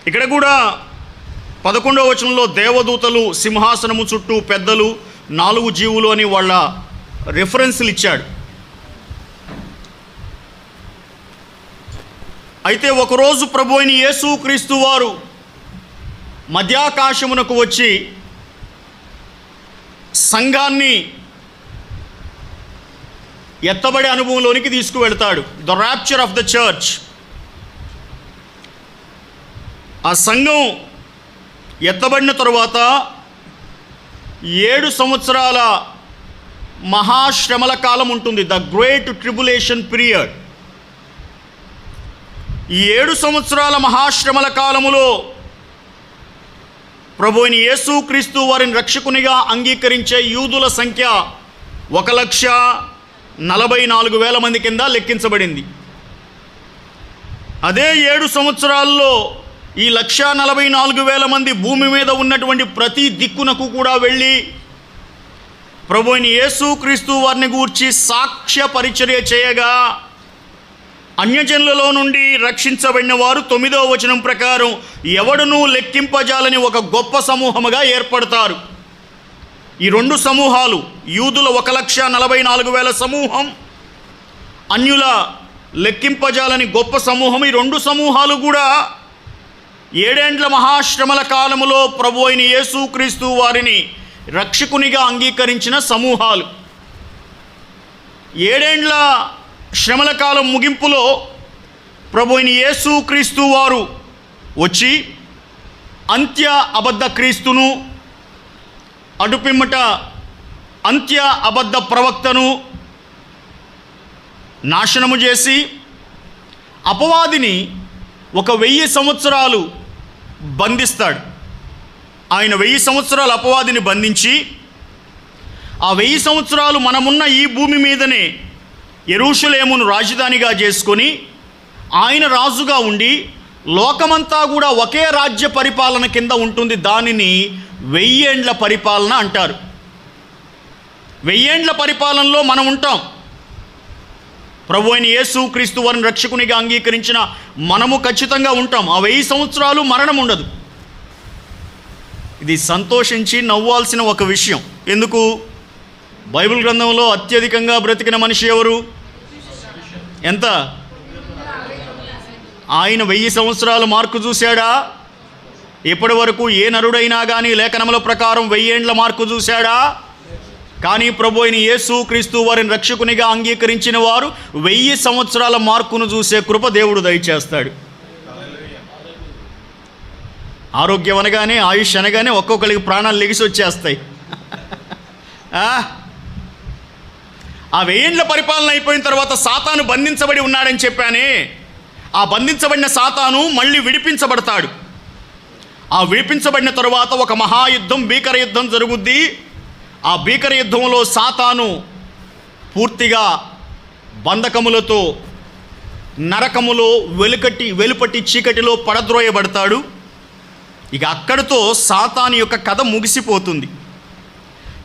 ఇక్కడ కూడా 11వ వచనంలో దేవదూతలు, సింహాసనము చుట్టూ పెద్దలు, 4 జీవులు అని వాళ్ళ రెఫరెన్స్లు ఇచ్చాడు. అయితే ఒకరోజు ప్రభు అయిన యేసు క్రీస్తు వారు మధ్యాకాశమునకు వచ్చి సంఘాన్ని ఎత్తబడే అనుభవంలోనికి తీసుకువెళ్తాడు. The rapture of the church. ఆ సంఘం ఎత్తబడిన తరువాత 7 సంవత్సరాల మహాశ్రమల కాలం ఉంటుంది. The great tribulation period. ఈ 7 సంవత్సరాల మహాశ్రమల కాలములో ప్రభువైన యేసుక్రీస్తు వారిని రక్షకునిగా అంగీకరించే యూదుల సంఖ్య 1,44,000 మంది కింద లెక్కించబడింది. అదే 7 సంవత్సరాల్లో ఈ 1,44,000 మంది భూమి మీద ఉన్నటువంటి ప్రతి దిక్కునకు కూడా వెళ్ళి ప్రభువైన యేసుక్రీస్తు వారిని గూర్చి సాక్ష్య పరిచర్య చేయగా అన్యజనులలో నుండి రక్షించబడిన వారు 9వ వచనం ప్రకారం ఎవడునూ లెక్కింపజాలని ఒక గొప్ప సమూహముగా ఏర్పడతారు. ఈ 2 సమూహాలు, యూదుల 1,44,000 సమూహం, అన్యుల లెక్కింపజాలని గొప్ప సమూహం, ఈ 2 సమూహాలు కూడా 7 ఏండ్ల మహాశ్రమల కాలములో ప్రభు అయిన యేసుక్రీస్తు వారిని రక్షకునిగా అంగీకరించిన సమూహాలు. 7 ఏండ్ల శ్రమల కాలం ముగింపులో ప్రభు అయిన యేసుక్రీస్తు వారు వచ్చి అంత్య అబద్ధ క్రీస్తును, అటుపిమ్మట అంత్య అబద్ధ ప్రవక్తను నాశనము చేసి అపవాదిని 1000 సంవత్సరాలు బంధిస్తాడు. ఆయన 1000 సంవత్సరాలు అపవాదిని బంధించి ఆ 1000 సంవత్సరాలు మనమున్న ఈ భూమి మీదనే యెరూషలేమును రాజధానిగా చేసుకొని ఆయన రాజుగా ఉండి లోకమంతా కూడా ఒకే రాజ్య పరిపాలన కింద ఉంటుంది. దానిని 1000 ఏండ్ల పరిపాలన అంటారు. 1000 ఏండ్ల పరిపాలనలో మనం ఉంటాం. ప్రభు అయిన యేసుక్రీస్తు వారిని రక్షకునిగా అంగీకరించిన మనము ఖచ్చితంగా ఉంటాం. ఆ 1000 సంవత్సరాలు మరణం ఉండదు. ఇది సంతోషించి నవ్వాల్సిన ఒక విషయం. ఎందుకు? బైబిల్ గ్రంథంలో అత్యధికంగా బ్రతికిన మనిషి ఎవరు? ఎంత? ఆయన 1000 సంవత్సరాలు మార్కు చూశాడా? ఇప్పటి వరకు ఏ నరుడైనా కానీ లేఖనముల ప్రకారం 1000 ఏండ్ల మార్కు చూశాడా? కానీ ప్రభు అయిన యేసుక్రీస్తు వారిని రక్షకునిగా అంగీకరించిన వారు 1000 సంవత్సరాల మార్కును చూసే కృప దేవుడు దయచేస్తాడు. ఆరోగ్యం అనగానే, ఆయుష్ అనగానే ఒక్కొక్కరికి ప్రాణాలు లెగిసి వచ్చేస్తాయి. ఆ 1000 ఏండ్ల పరిపాలన అయిపోయిన తర్వాత సాతాను బంధించబడి ఉన్నాడని చెప్పానే, ఆ బంధించబడిన సాతాను మళ్ళీ విడిపించబడతాడు. ఆ విడిపించబడిన తరువాత ఒక మహాయుద్ధం, భీకర యుద్ధం జరుగుద్ది. ఆ భీకర యుద్ధంలో సాతాను పూర్తిగా బంధకములతో నరకములో వెలుపటి చీకటిలో పడద్రోయబడతాడు. ఇక అక్కడితో సాతాను యొక్క కథ ముగిసిపోతుంది.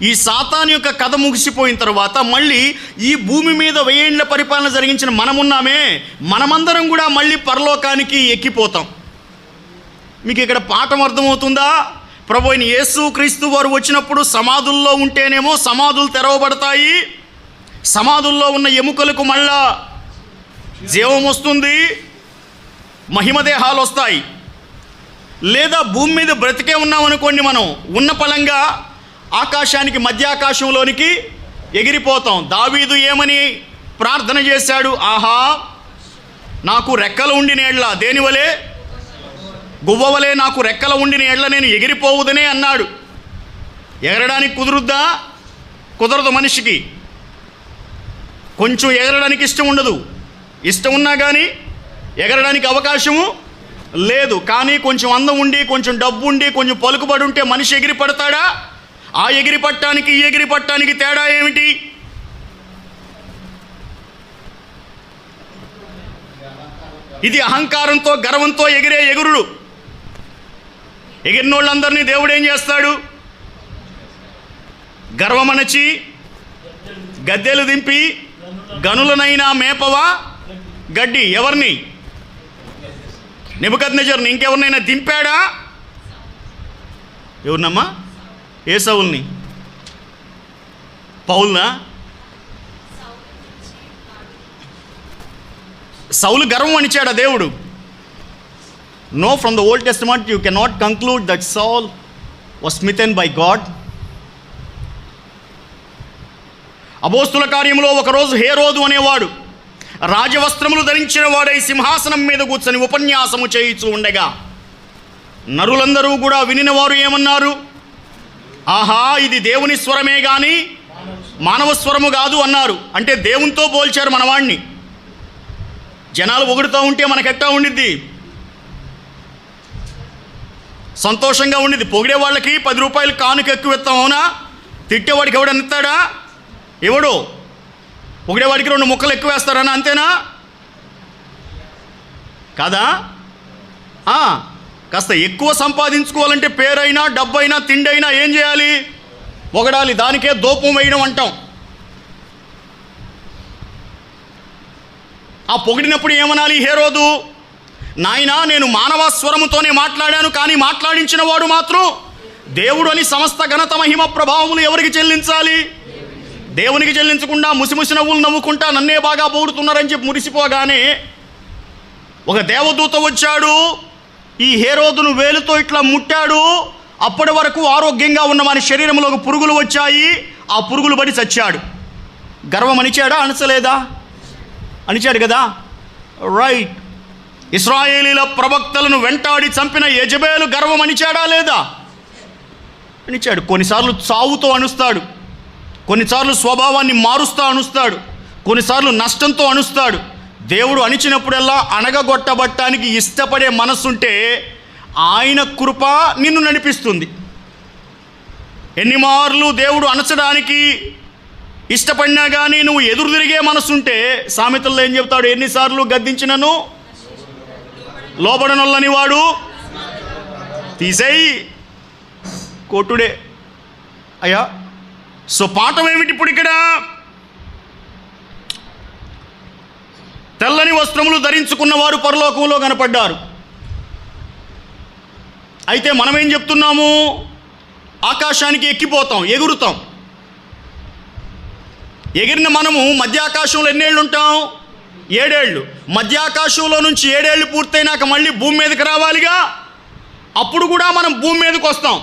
ఈ సాతాను యొక్క కథ ముగిసిపోయిన తర్వాత మళ్ళీ ఈ భూమి మీద 1000 ఏండ్ల పరిపాలన జరిగించిన మనమున్నామే, మనమందరం కూడా మళ్ళీ పరలోకానికి ఎక్కిపోతాం. మీకు ఇక్కడ పాఠం అర్థమవుతుందా? ప్రభు అయిన యేసుక్రీస్తు వారు వచ్చినప్పుడు సమాధుల్లో ఉంటేనేమో సమాధులు తెరవబడతాయి, సమాధుల్లో ఉన్న ఎముకలకు మళ్ళా జీవం వస్తుంది, మహిమదేహాలు వస్తాయి. లేదా భూమి మీద బ్రతికే ఉన్నామనుకోండి, మనం ఉన్న పలంగా ఆకాశానికి, మధ్యాకాశంలోనికి ఎగిరిపోతాం. దావీదు ఏమని ప్రార్థన చేశాడు? ఆహా, నాకు రెక్కలు ఉండిన ఎడ్ల, దేనివలే? గువ్వవలే నాకు రెక్కల ఉండిన ఎడ్ల నేను ఎగిరిపోవుదనే అన్నాడు. ఎగరడానికి కుదురుద్దా? కుదరదు. మనిషికి కొంచెం ఎగరడానికి ఇష్టం ఉండదు, ఇష్టం ఉన్నా కానీ ఎగరడానికి అవకాశము లేదు. కానీ కొంచెం అందం ఉండి, కొంచెం డబ్బు ఉండి, కొంచెం పలుకుబడి ఉంటే మనిషి ఎగిరి పడతాడా? ఆ ఎగిరి పట్టడానికి ఈ ఎగిరి పట్టడానికి తేడా ఏమిటి? ఇది అహంకారంతో, గర్వంతో ఎగిరే ఎగురుడు. ఎగిరిన వాళ్ళందరినీ దేవుడు ఏం చేస్తాడు? గర్వమనచి గద్దెలు దింపి గనులనైనా మేపవా గడ్డి. ఎవరిని? నెబుకద్నెజర్ని ఇంకెవరినైనా దింపాడా? ఎవరినమ్మా? ఏ సౌల్ని? పౌల్నా? సౌలు గర్వం అనిచాడా దేవుడు? No, from the Old Testament you cannot conclude that Saul was smitten by God. అపోస్తుల కార్యంలో ఒకరోజు హేరోదు అనేవాడు రాజవస్త్రములు ధరించిన వాడై సింహాసనం మీద కూర్చొని ఉపన్యాసము చేయిచూ ఉండగా నరులందరూ కూడా వినినవారు ఏమన్నారు? ఆహా, ఇది దేవుని స్వరమే కానీ మానవ స్వరము కాదు అన్నారు. అంటే దేవునితో పోల్చారు మనవాణ్ణి. జనాలు పొగుడుతూ ఉంటే మనకెట్టా ఉండిద్ది? సంతోషంగా ఉండిద్ది. పొగిడే వాళ్ళకి 10 రూపాయలు కానుక ఎక్కువ ఇస్తాం, అవునా? తిట్టేవాడికి ఎవడన్నా ఇస్తాడా? ఎవడు? పొగిడేవాడికి 2 ముక్కలు ఎక్కువ వేస్తారని, అంతేనా? కాదా? కాస్త ఎక్కువ సంపాదించుకోవాలంటే పేరైనా డబ్బైనా తిండైనా ఏం చేయాలి? పొగడాలి. దానికే దూపం వేయడం అంటాం. ఆ పొగిడినప్పుడు ఏమనాలి? హేరోదు, నాయనా, నేను మానవ స్వరముతోనే మాట్లాడాను, కానీ మాట్లాడించిన వాడు మాత్రం దేవుడు అని సమస్త ఘనత మహిమ ప్రభావములు ఎవరికి చెల్లించాలి? దేవునికి చెల్లించకుండా ముసిముసి నవ్వులు నవ్వుకుంటా నన్నే బాగా పొగుడుతున్నారని చెప్పి మురిసిపోగానే ఒక దేవదూత వచ్చాడు. ఈ హేరోదును వేలుతో ఇట్లా ముట్టాడు. అప్పటి వరకు ఆరోగ్యంగా ఉన్న వాని శరీరంలోకి పురుగులు వచ్చాయి. ఆ పురుగులు పడి చచ్చాడు. గర్వం అనిచాడా? అణచలేదా? అనిచాడు కదా. రైట్. ఇశ్రాయేలీల ప్రవక్తలను వెంటాడి చంపిన యెజబేలు గర్వం అనిచాడా లేదా? అనిచాడు. కొన్నిసార్లు చావుతో అణుస్తాడు, కొన్నిసార్లు స్వభావాన్ని మారుస్తూ అణుస్తాడు, కొన్నిసార్లు నష్టంతో అణుస్తాడు. దేవుడు అణిచినప్పుడల్లా అణగగొట్టబట్టానికి ఇష్టపడే మనస్సుంటే ఆయన కృప నిన్ను నడిపిస్తుంది. ఎన్ని మార్లు దేవుడు అణచడానికి ఇష్టపడినా కానీ నువ్వు ఎదురు తిరిగే మనసుంటే సామెతల్లో ఏం చెప్తాడు? ఎన్నిసార్లు గద్దించినను లోబడనొల్లని వాడు తీసేయి కొట్టుడే. అయ్యా, సో పాఠం ఏమిటి ఇప్పుడు ఇక్కడ? తెల్లని వస్త్రములు ధరించుకున్న వారు పరలోకంలో కనపడ్డారు. అయితే మనం ఏం చెప్తున్నాము? ఆకాశానికి ఎక్కిపోతాం, ఎగురుతాం. ఎగిరిన మనము మధ్యాకాశంలో ఎన్నేళ్ళు ఉంటాం? 7 ఏళ్ళు. మధ్యాకాశంలో నుంచి 7 ఏళ్ళు పూర్తయినాక మళ్ళీ భూమి మీదకి రావాలిగా. అప్పుడు కూడా మనం భూమి మీదకి వస్తాం.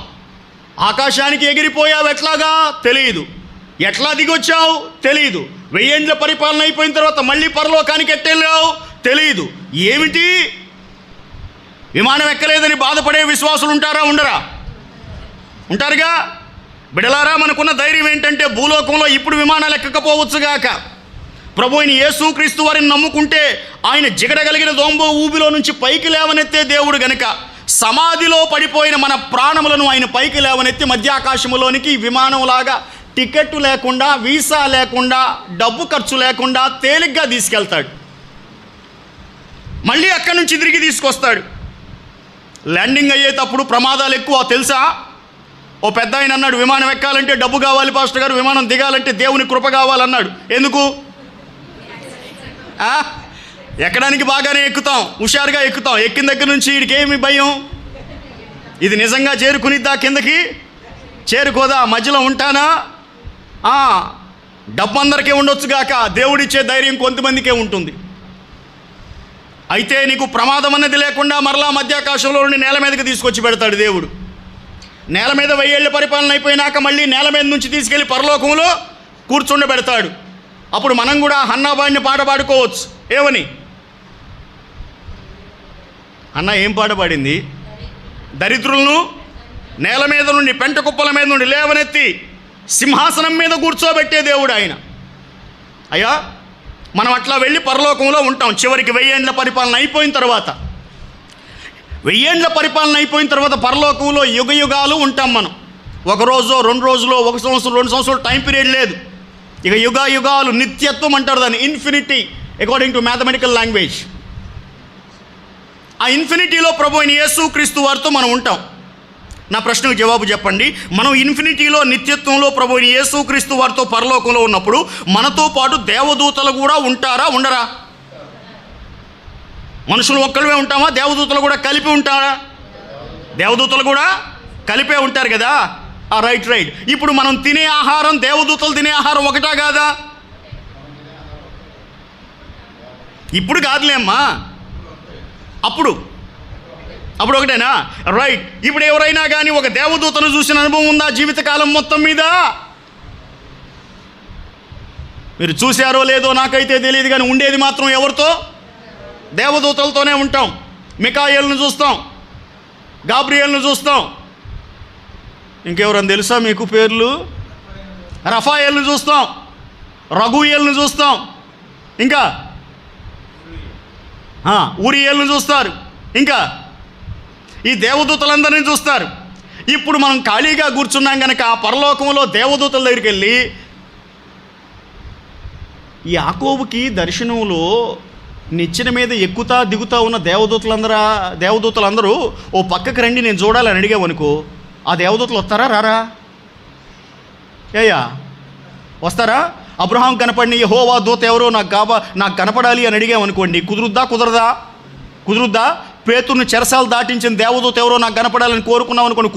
ఆకాశానికి ఎగిరిపోయావు ఎట్లాగా తెలియదు, ఎట్లా దిగొచ్చావు తెలియదు, 1000 ఏండ్ల పరిపాలన అయిపోయిన తర్వాత మళ్ళీ పరలోకానికి ఎట్టెళ్ళావు తెలియదు. ఏమిటి? విమానం ఎక్కలేదని బాధపడే విశ్వాసులు ఉంటారా? ఉండరా? ఉంటారుగా. బిడలారా, మనకున్న ధైర్యం ఏంటంటే భూలోకంలో ఇప్పుడు విమానాలు ఎక్కకపోవచ్చుగాక, ప్రభు అయిన యేసుక్రీస్తు వారిని నమ్ముకుంటే ఆయన జిగడగలిగిన దొంబ ఊబిలో నుంచి పైకి లేవనెత్తే దేవుడు గనుక సమాధిలో పడిపోయిన మన ప్రాణములను ఆయన పైకి లేవనెత్తి మధ్యాకాశములోనికి విమానంలాగా టికెట్ లేకుండా, వీసా లేకుండా, డబ్బు ఖర్చు లేకుండా తేలిగ్గా తీసుకెళ్తాడు. మళ్ళీ అక్కడి నుంచి తిరిగి తీసుకొస్తాడు. ల్యాండింగ్ అయ్యేటప్పుడు ప్రమాదాలు ఎక్కువ తెలుసా? ఓ పెద్ద ఆయన అన్నాడు, విమానం ఎక్కాలంటే డబ్బు కావాలి పాస్టర్ గారు, విమానం దిగాలంటే దేవుని కృప కావాలన్నాడు. ఎందుకు? ఎక్కడానికి బాగానే ఎక్కుతాం, హుషారుగా ఎక్కుతాం. ఎక్కిన దగ్గర నుంచి వీడికేమి భయం? ఇది నిజంగా చేరుకునిద్దా? కిందకి చేరుకోదా? మధ్యలో ఉంటానా? డబ్బు అందరికీ ఉండొచ్చుగాక, దేవుడిచ్చే ధైర్యం కొంతమందికే ఉంటుంది. అయితే నీకు ప్రమాదం అన్నది లేకుండా మరలా మధ్యాకాశంలో నుండి నేల మీదకి తీసుకొచ్చి పెడతాడు దేవుడు. నేల మీద 1000 ఏళ్ళ పరిపాలన అయిపోయినాక మళ్ళీ నేల మీద నుంచి తీసుకెళ్ళి పరలోకంలో కూర్చుండబెడతాడు. అప్పుడు మనం కూడా హన్నాబాయిని పాట పాడుకోవచ్చు. ఏమని? అన్న ఏం పాట పాడింది? దరిద్రులను నేల మీద నుండి, పెంట కుప్పల మీద నుండి లేవనెత్తి సింహాసనం మీద కూర్చోబెట్టే దేవుడు ఆయన. అయ్యా, మనం అట్లా వెళ్ళి పరలోకంలో ఉంటాం. చివరికి 1000 ఏండ్ల పరిపాలన అయిపోయిన తర్వాత, 1000 ఏండ్ల పరిపాలన అయిపోయిన తర్వాత పరలోకంలో యుగ యుగాలు ఉంటాం మనం. 1 రోజు 2 రోజులు, 1 సంవత్సరం 2 సంవత్సరాలు టైం పీరియడ్ లేదు. ఇక యుగ యుగాలు, నిత్యత్వం అంటారు దాన్ని, infinity according to mathematical language. ఆ ఇన్ఫినిటీలో ప్రభు అయిన యేసుక్రీస్తు వారితో మనం ఉంటాం. నా ప్రశ్నకు జవాబు చెప్పండి. మనం ఇన్ఫినిటీలో, నిత్యత్వంలో ప్రభు అయిన యేసుక్రీస్తు వారితో పరలోకంలో ఉన్నప్పుడు మనతో పాటు దేవదూతలు కూడా ఉంటారా? ఉండరా? మనుషులు ఒక్కళ్ళే ఉంటామా? దేవదూతలు కూడా కలిపి ఉంటారా? దేవదూతలు కూడా కలిపే ఉంటారు కదా. రైట్. ఇప్పుడు మనం తినే ఆహారం, దేవదూతలు తినే ఆహారం ఒకటా కాదా? ఇప్పుడు కాదులేమ్మా, అప్పుడు ఒకటేనా? రైట్. ఇప్పుడు ఎవరైనా కానీ ఒక దేవదూతను చూసిన అనుభవం ఉందా జీవితకాలం మొత్తం మీద? మీరు చూశారో లేదో నాకైతే తెలియదు, కానీ ఉండేది మాత్రం ఎవరితో? దేవదూతలతోనే ఉంటాం. మికాయేలును చూస్తాం, గాబ్రియేలును చూస్తాం. ఇంకెవరని తెలుసా మీకు పేర్లు? రఫాయేలును చూస్తాం, రఘుయేలును చూస్తాం, ఇంకా ఊరియేలును చూస్తారు, ఇంకా ఈ దేవదూతలందరినీ చూస్తారు. ఇప్పుడు మనం ఖాళీగా కూర్చున్నాం కనుక పరలోకంలో దేవదూతల దగ్గరికి వెళ్ళి, ఈ యాకోబుకి దర్శనంలో నిచ్చెన మీద ఎక్కుతా దిగుతా ఉన్న దేవదూతలందరూ ఓ పక్కకు రండి నేను చూడాలని అడిగామనుకో, ఆ దేవదూతలు వస్తారా రారా? వస్తారా? అబ్రహాం కనపడిన యెహోవా దూత ఎవరో నాకు కనపడాలి అని అడిగామనుకోండి, కుదురుద్దా? పేతురుని చెరసాలు దాటించిన దేవదూత ఎవరో నాకు కనపడాలని కోరుకున్నాం అనుకోండి,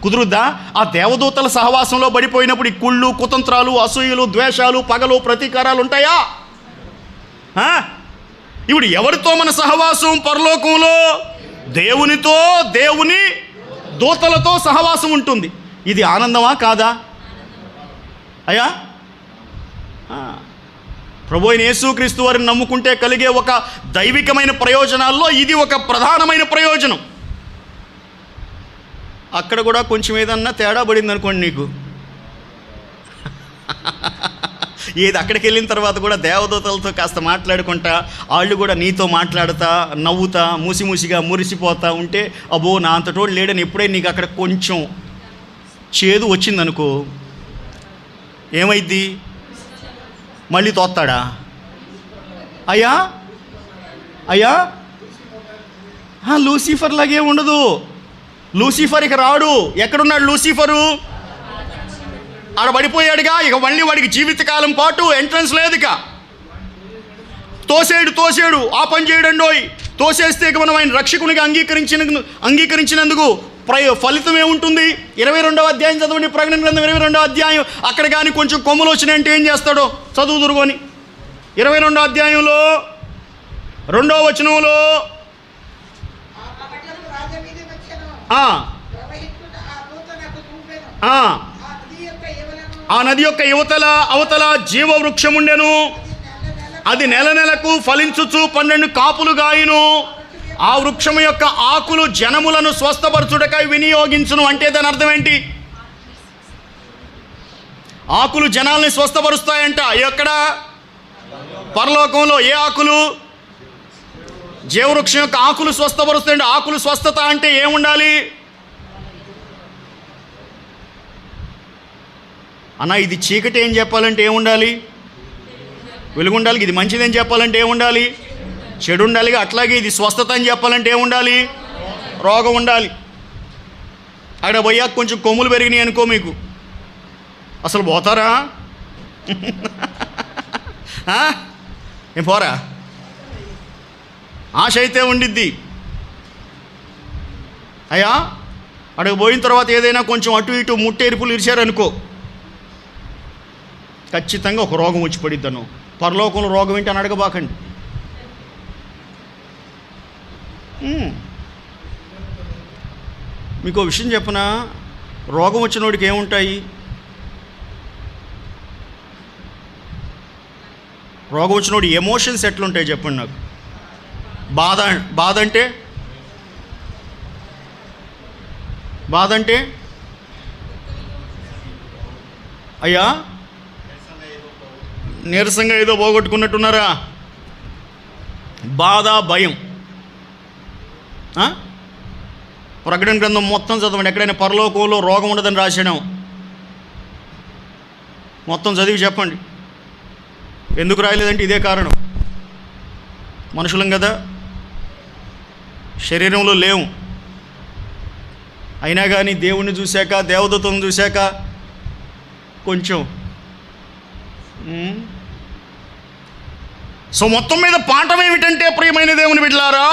కుదురుద్దా? ఆ దేవదూతల సహవాసంలో పడిపోయినప్పుడు ఈ కుళ్ళు, కుతంత్రాలు, అసూయలు, ద్వేషాలు, పగలు, ప్రతీకారాలు ఉంటాయా? ఇప్పుడు ఎవరితో మన సహవాసం పరలోకంలో? దేవునితో, దేవుని దూతలతో సహవాసం ఉంటుంది. ఇది ఆనందమా కాదా అయ్యా? ప్రభు అయిన యేసుక్రీస్తు వారిని నమ్ముకుంటే కలిగే ఒక దైవికమైన ప్రయోజనాల్లో ఇది ఒక ప్రధానమైన ప్రయోజనం. అక్కడ కూడా కొంచెం ఏదన్నా తేడా పడింది అనుకోండి నీకు, ఏది అక్కడికి వెళ్ళిన తర్వాత కూడా దేవదూతలతో కాస్త మాట్లాడుకుంటా, వాళ్ళు కూడా నీతో మాట్లాడుతా, నవ్వుతా, మూసిమూసిగా మురిసిపోతా ఉంటే, అబ్బో నా అంతటోడు లేడని ఎప్పుడైనా నీకు అక్కడ కొంచెం చేదు వచ్చిందనుకో, ఏమైద్ది? మళ్ళీ తోస్తాడా? అయ్యా లూసిఫర్ లాగే ఉండదు. లూసిఫర్ ఇక రాడు. ఎక్కడున్నాడు లూసిఫరు? ఆడ పడిపోయాడుగా. ఇక మళ్ళీ వాడికి జీవితకాలం పాటు ఎంట్రన్స్ లేదు. ఇక తోసేడు ఆ పని చేయడండోయ్. తోసేస్తే ఇక మనం ఆయన రక్షకునిగా అంగీకరించినందుకు ఫలితం ఏముంటుంది? 22వ అధ్యాయం చదవండి, ప్రకటన గ్రంథం 22వ అధ్యాయం. అక్కడ కానీ కొంచెం కొమ్ములు వచ్చినాయంటే ఏం చేస్తాడో చదువు దురుగొని. 22వ అధ్యాయంలో 2వ వచనంలో ఆ నది యొక్క అవతల జీవవృక్షం ఉండెను. అది నెలకు ఫలించుచు 12 కాపులు గాయను. ఆ వృక్షం యొక్క ఆకులు జనములను స్వస్థపరచుటకై వినియోగించును. అంటే దాని అర్థం ఏంటి? ఆకులు జనాల్ని స్వస్థపరుస్తాయంట. ఎక్కడ? పరలోకంలో. ఏ ఆకులు? జీవవృక్షం యొక్క ఆకులు స్వస్థపరుస్తాయంట. ఆకులు స్వస్థత అంటే ఏముండాలి అన్న? ఇది చీకటి ఏం చెప్పాలంటే ఏముండాలి? వెలుగుండాలి. ఇది మంచిదని చెప్పాలంటే ఏముండాలి? చెడు ఉండాలి. అట్లాగే ఇది స్వస్థత అని చెప్పాలంటే ఏముండాలి? రోగం ఉండాలి. అక్కడ పోయాక కొంచెం కొమ్ములు పెరిగినాయి అనుకో, మీకు అసలు పోతారా? ఏం పోరా? ఆశ అయితే ఉండిద్ది. అయ్యా అక్కడికి పోయిన తర్వాత ఏదైనా కొంచెం అటు ఇటు ముట్టెరుపులు ఇరిచారనుకో, ఖచ్చితంగా ఒక రోగం వచ్చి పడిద్దాను. పరలోకంలో రోగం ఏంటి అని అడగబాకండి. మీకు విషయం చెప్పనా? రోగం వచ్చినోడికి ఏముంటాయి? రోగం వచ్చినోడి ఎమోషన్స్ ఎట్లుంటాయి చెప్పండి నాకు. బాధ అంటే అయ్యా నీరసంగా ఏదో పోగొట్టుకున్నట్టున్నారా? బాధ, భయం. ప్రకటన గ్రంథం మొత్తం చదవండి. ఎక్కడైనా పరలోకంలో రోగం ఉండదని రాసాం. మొత్తం చదివి చెప్పండి. ఎందుకు రాయలేదంటే ఇదే కారణం. మనుషులం కదా, శరీరంలో లేవు. అయినా కానీ దేవుణ్ణి చూశాక, దేవదూతలను చూశాక కొంచెం సో మొత్తం మీద పాఠం ఏమిటంటే, ప్రియమైన దేవుని బిడ్డలారా,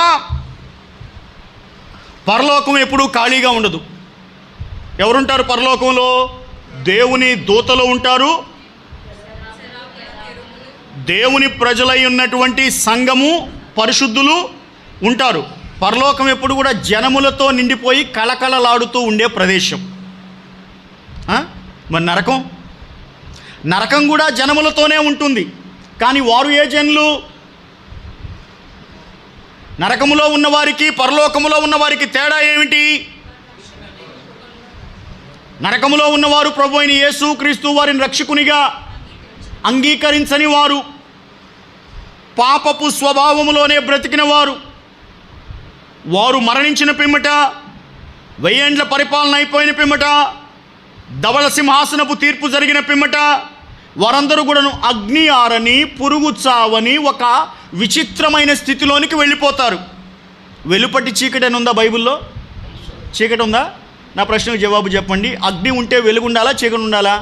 పరలోకం ఎప్పుడూ ఖాళీగా ఉండదు. ఎవరుంటారు పరలోకంలో? దేవుని దూతలు ఉంటారు, దేవుని ప్రజలై ఉన్నటువంటి సంఘము, పరిశుద్ధులు ఉంటారు. పరలోకం ఎప్పుడు కూడా జనములతో నిండిపోయి కళకళలాడుతూ ఉండే ప్రదేశం. మరి నరకం కూడా జనములతోనే ఉంటుంది. కానీ వారు ఏ జనులు? నరకములో ఉన్నవారికి పరలోకములో ఉన్నవారికి తేడా ఏమిటి? నరకములో ఉన్నవారు ప్రభు అయిన యేసు క్రీస్తు వారిని రక్షకునిగా అంగీకరించని వారు, పాపపు స్వభావములోనే బ్రతికిన వారు, వారు మరణించిన పిమ్మట, 1000 ఏండ్ల పరిపాలన అయిపోయిన పిమ్మట, ధవళ సింహాసనపు తీర్పు జరిగిన పిమ్మట వారందరూ కూడాను అగ్ని ఆరని, పురుగు చావని ఒక విచిత్రమైన స్థితిలోనికి వెళ్ళిపోతారు. వెలుపటి చీకటి అని ఉందా బైబిల్లో? చీకటి ఉందా? నా ప్రశ్నకు జవాబు చెప్పండి. అగ్ని ఉంటే వెలుగు ఉండాలా, చీకటి ఉండాలా?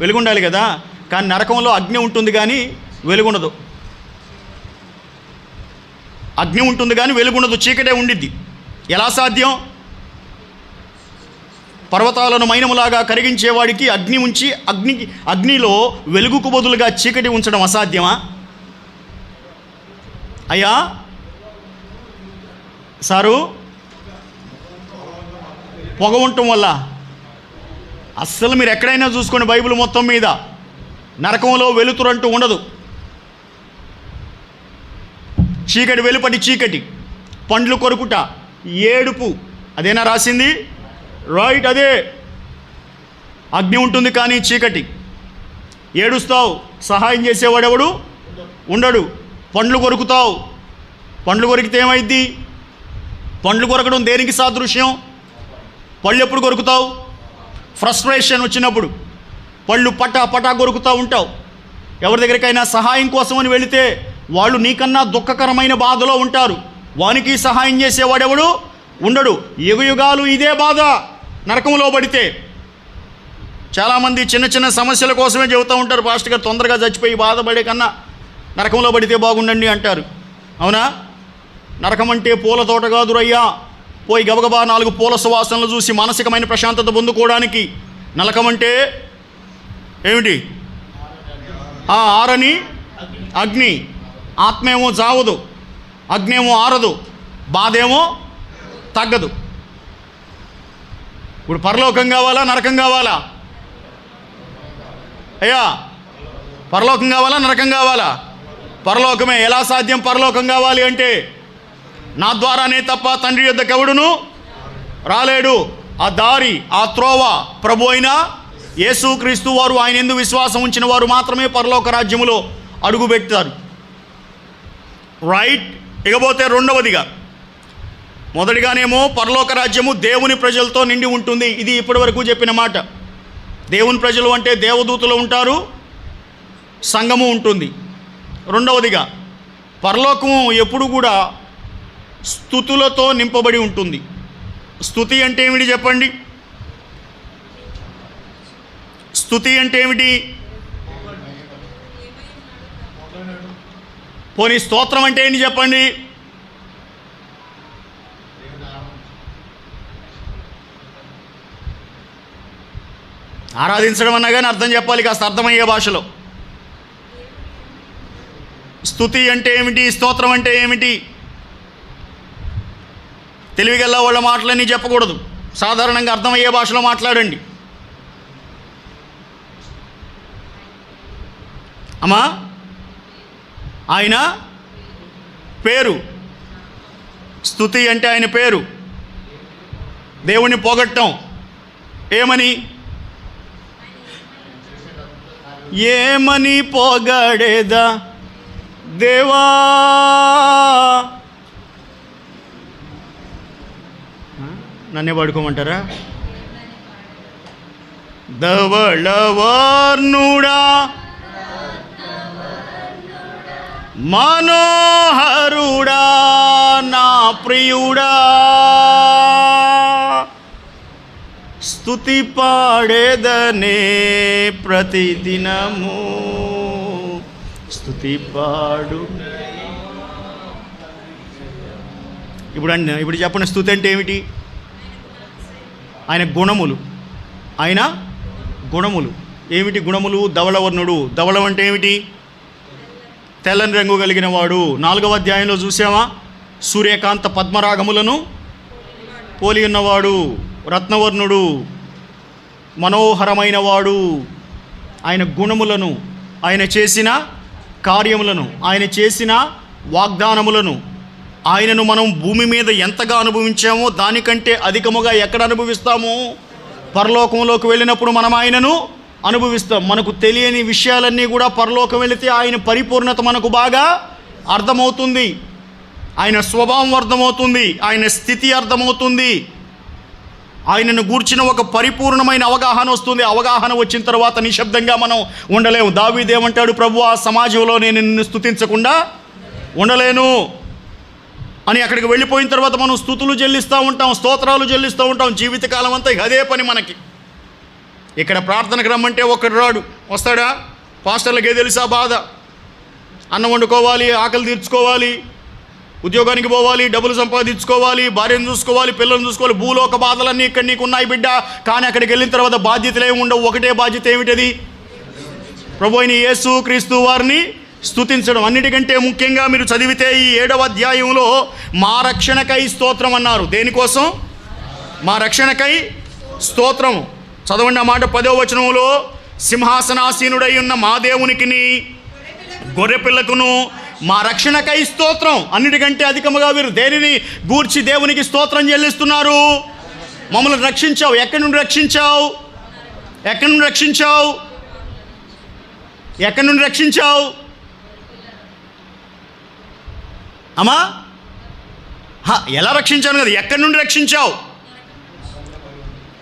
వెలుగు ఉండాలి కదా. కానీ నరకంలో అగ్ని ఉంటుంది కానీ వెలుగుండదు. అగ్ని ఉంటుంది కానీ వెలుగుండదు, చీకటే ఉండిద్ది. ఎలా సాధ్యం? పర్వతాలను మైనములాగా కరిగించేవాడికి అగ్ని ఉంచి అగ్నిలో వెలుగుకు బదులుగా చీకటి ఉంచడం అసాధ్యమా? అయ్యా సారు, పొగ ఉండటం వల్ల అస్సలు మీరు ఎక్కడైనా చూసుకోండి, బైబిల్ మొత్తం మీద నరకంలో వెలుతురంటూ ఉండదు. చీకటి, వెలుపటి చీకటి, పండ్లు కొరుకుట, ఏడుపు, అదేనా రాసింది? రైట్, అదే. అగ్ని ఉంటుంది కానీ చీకటి. ఏడుస్తావు, సహాయం చేసేవాడెవడు ఉండడు. పండ్లు కొరుకుతావు, పండ్లు కొరికితే ఏమైద్ది? పండ్లు కొరకడం దేనికి సాదృశ్యం? పళ్ళు ఎప్పుడు కొరుకుతావు? ఫ్రస్ట్రేషన్ వచ్చినప్పుడు పళ్ళు పటా కొరుకుతూ ఉంటావు. ఎవరి దగ్గరికైనా సహాయం కోసమని వెళితే వాళ్ళు నీకన్నా దుఃఖకరమైన బాధలో ఉంటారు. వానికి సహాయం చేసేవాడెవడు ఉండడు. యుగయుగాలు ఇదే బాధ నరకంలో పడితే. చాలామంది చిన్న చిన్న సమస్యల కోసమే చెబుతూ ఉంటారు, పాస్టర్ గారు తొందరగా చచ్చిపోయి బాధపడే కన్నా నరకంలో పడితే బాగుండండి అంటారు. అవునా? నరకం అంటే పూల తోట కాదురయ్యా. పోయి గబగబా 4 పూల సువాసనలు చూసి మానసికమైన ప్రశాంతత పొందుకోవడానికి. నరకం అంటే ఏమిటి? ఆరని అగ్ని. ఆత్మేమో చావదు, అగ్నేమో ఆరదు, బాధేమో తగ్గదు. ఇప్పుడు పరలోకం కావాలా, నరకం కావాలా? అయ్యా, పరలోకం కావాలా, నరకం కావాలా? పరలోకమే. ఎలా సాధ్యం పరలోకం కావాలి అంటే? నా ద్వారానే తప్ప తండ్రి యొద్దకు ఎవడును రాలేడు. ఆ దారి, ఆ త్రోవ ప్రభు అయిన యేసుక్రీస్తు వారు, ఆయన యందు విశ్వాసం ఉంచిన వారు మాత్రమే పరలోక రాజ్యములో అడుగు పెడతారు. రైట్. ఇకపోతే రెండవదిగా, మొదటిగానేమో పరలోక రాజ్యము దేవుని ప్రజలతో నిండి ఉంటుంది. ఇది ఇప్పటివరకు చెప్పిన మాట. దేవుని ప్రజలు అంటే దేవదూతలు ఉంటారు, సంఘము ఉంటుంది. రెండవదిగా, పరలోకము ఎప్పుడు కూడా స్తుతులతో నింపబడి ఉంటుంది. స్తుతి అంటే ఏమిటి చెప్పండి? స్తుతి అంటే ఏమిటి? పోనీ స్తోత్రం అంటే ఏంటి చెప్పండి? ఆరాధించడం అన్నా కానీ అర్థం చెప్పాలి, కాస్త అర్థమయ్యే భాషలో. స్తుతి అంటే ఏమిటి? స్తోత్రం అంటే ఏమిటి? తెలివిగల్లా వాళ్ళ మాటలన్నీ చెప్పకూడదు, సాధారణంగా అర్థమయ్యే భాషలో మాట్లాడండి. అమ్మా, ఆయన పేరు. స్తుతి అంటే ఆయన పేరు. దేవుని పొగట్టం. ఏమని? ఏమని పొగడేదా దేవా, నన్నే పడుకోమంటారా? ధవళవర్ణుడా, మనోహరుడా, నా ప్రియుడా, స్తుతి పాడేదనే ప్రతిదినము. స్తుతి పాడు. ఇప్పుడు చెప్పండి, స్తుతి అంటే ఏమిటి? ఆయన గుణములు. ఆయన గుణములు ఏమిటి? గుణములు. ధవళవర్ణుడు. ధవళం అంటే ఏమిటి? తెల్లని రంగు కలిగిన వాడు. 4వ అధ్యాయంలో చూసామా? సూర్యకాంత పద్మరాగములను పోలి ఉన్నవాడు. రత్నవర్ణుడు, మనోహరమైన వాడు. ఆయన గుణములను, ఆయన చేసిన కార్యములను, ఆయన చేసిన వాగ్దానములను, ఆయనను మనం భూమి మీద ఎంతగా అనుభవించామో దానికంటే అధికముగా ఎక్కడ అనుభవిస్తాము? పరలోకంలోకి వెళ్ళినప్పుడు మనం ఆయనను అనుభవిస్తాం. మనకు తెలియని విషయాలన్నీ కూడా పరలోకం వెళితే ఆయన పరిపూర్ణత మనకు బాగా అర్థమవుతుంది. ఆయన స్వభావం అర్థమవుతుంది, ఆయన స్థితి అర్థమవుతుంది, ఆయనను గూర్చిన ఒక పరిపూర్ణమైన అవగాహన వస్తుంది. అవగాహన వచ్చిన తర్వాత నిశ్శబ్దంగా మనం ఉండలేము. దావీదు ఏమంటాడు? ప్రభువా, సమాజంలో నేను నిన్ను స్తుతించకుండా ఉండలేను అని. అక్కడికి వెళ్ళిపోయిన తర్వాత మనం స్తుతులు చెల్లిస్తూ ఉంటాం, స్తోత్రాలు చెల్లిస్తూ ఉంటాం జీవితకాలం అంతా. అదే పని మనకి. ఇక్కడ ప్రార్థనకు రమ్మంటే ఒకడు రాడు. వస్తాడా? పాస్టర్లకే తెలుసా బాధ. అన్నం వండుకోవాలి, ఆకలి తీర్చుకోవాలి, ఉద్యోగానికి పోవాలి, డబ్బులు సంపాదించుకోవాలి, భార్యను చూసుకోవాలి, పిల్లలను చూసుకోవాలి. భూలోక బాధలన్నీ ఇక్కడ నీకు ఉన్నాయి బిడ్డ. కానీ అక్కడికి వెళ్ళిన తర్వాత బాధ్యతలు ఏమి ఉండవు. ఒకటే బాధ్యత. ఏమిటది? ప్రభువైన యేసు క్రీస్తు వారిని స్తుతించడం. అన్నిటికంటే ముఖ్యంగా మీరు చదివితే ఈ 7వ అధ్యాయంలో మా రక్షణకై స్తోత్రం అన్నారు. దేనికోసం? మా రక్షణకై స్తోత్రం. చదవండి ఆ మాట. 10వ వచనంలో సింహాసనాసీనుడై ఉన్న మా దేవునికిని గొర్రెపిల్లకును మా రక్షణకై స్తోత్రం. అన్నిటికంటే అధికముగా వీరు దేనిని గూర్చి దేవునికి స్తోత్రం చెల్లిస్తున్నారు? మమ్మల్ని రక్షించావు. ఎక్కడి నుండి రక్షించావు? ఎక్కడి నుండి రక్షించావు? ఎక్కడి నుండి రక్షించావు అమ్మా? ఎలా రక్షించాను కదా, ఎక్కడి నుండి రక్షించావు?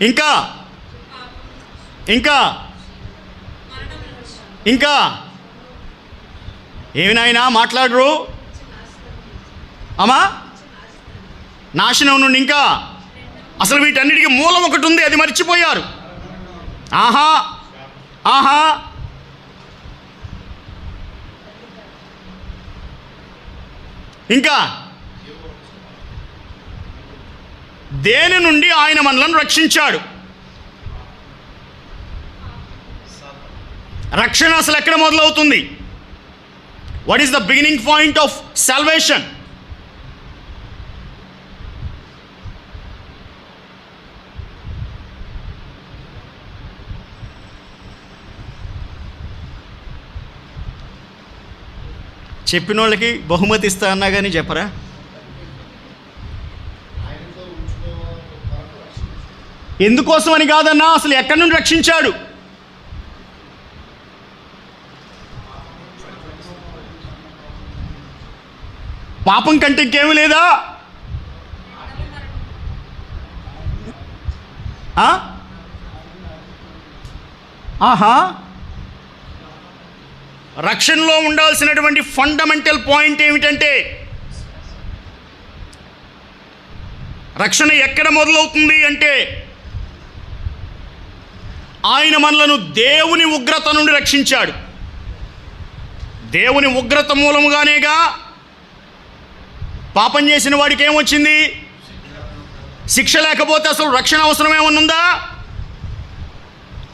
ఇంకా ఇంకా ఇంకా ఏమి నాయనా మాట్లాడరు అమ్మా? నాశనం నుండి. ఇంకా అసలు వీటన్నిటికీ మూలం ఒకటి ఉంది, అది మర్చిపోయారు. ఆహా ఆహా ఇంకా దేని నుండి ఆయన మనలను రక్షించాడు? రక్షణ అసలు ఎక్కడ మొదలవుతుంది? What is the beginning point of salvation? చెప్పిన వాళ్ళకి బహుమతి ఇస్తా అన్నా కానీ చెప్పరా? ఎందుకోసం అని కాదన్నా, అసలు ఎక్కడి నుండి రక్షించాడు? పాపం కంటే ఇంకేమీ లేదా? ఆహా రక్షణలో ఉండాల్సినటువంటి ఫండమెంటల్ పాయింట్ ఏమిటంటే, రక్షణ ఎక్కడ మొదలవుతుంది అంటే, ఆయన మనలను దేవుని ఉగ్రత నుండి రక్షించాడు. దేవుని ఉగ్రత మూలముగానేగా పాపం చేసిన వాడికి ఏమొచ్చింది? శిక్ష. లేకపోతే అసలు రక్షణ అవసరం ఏమన్నుందా?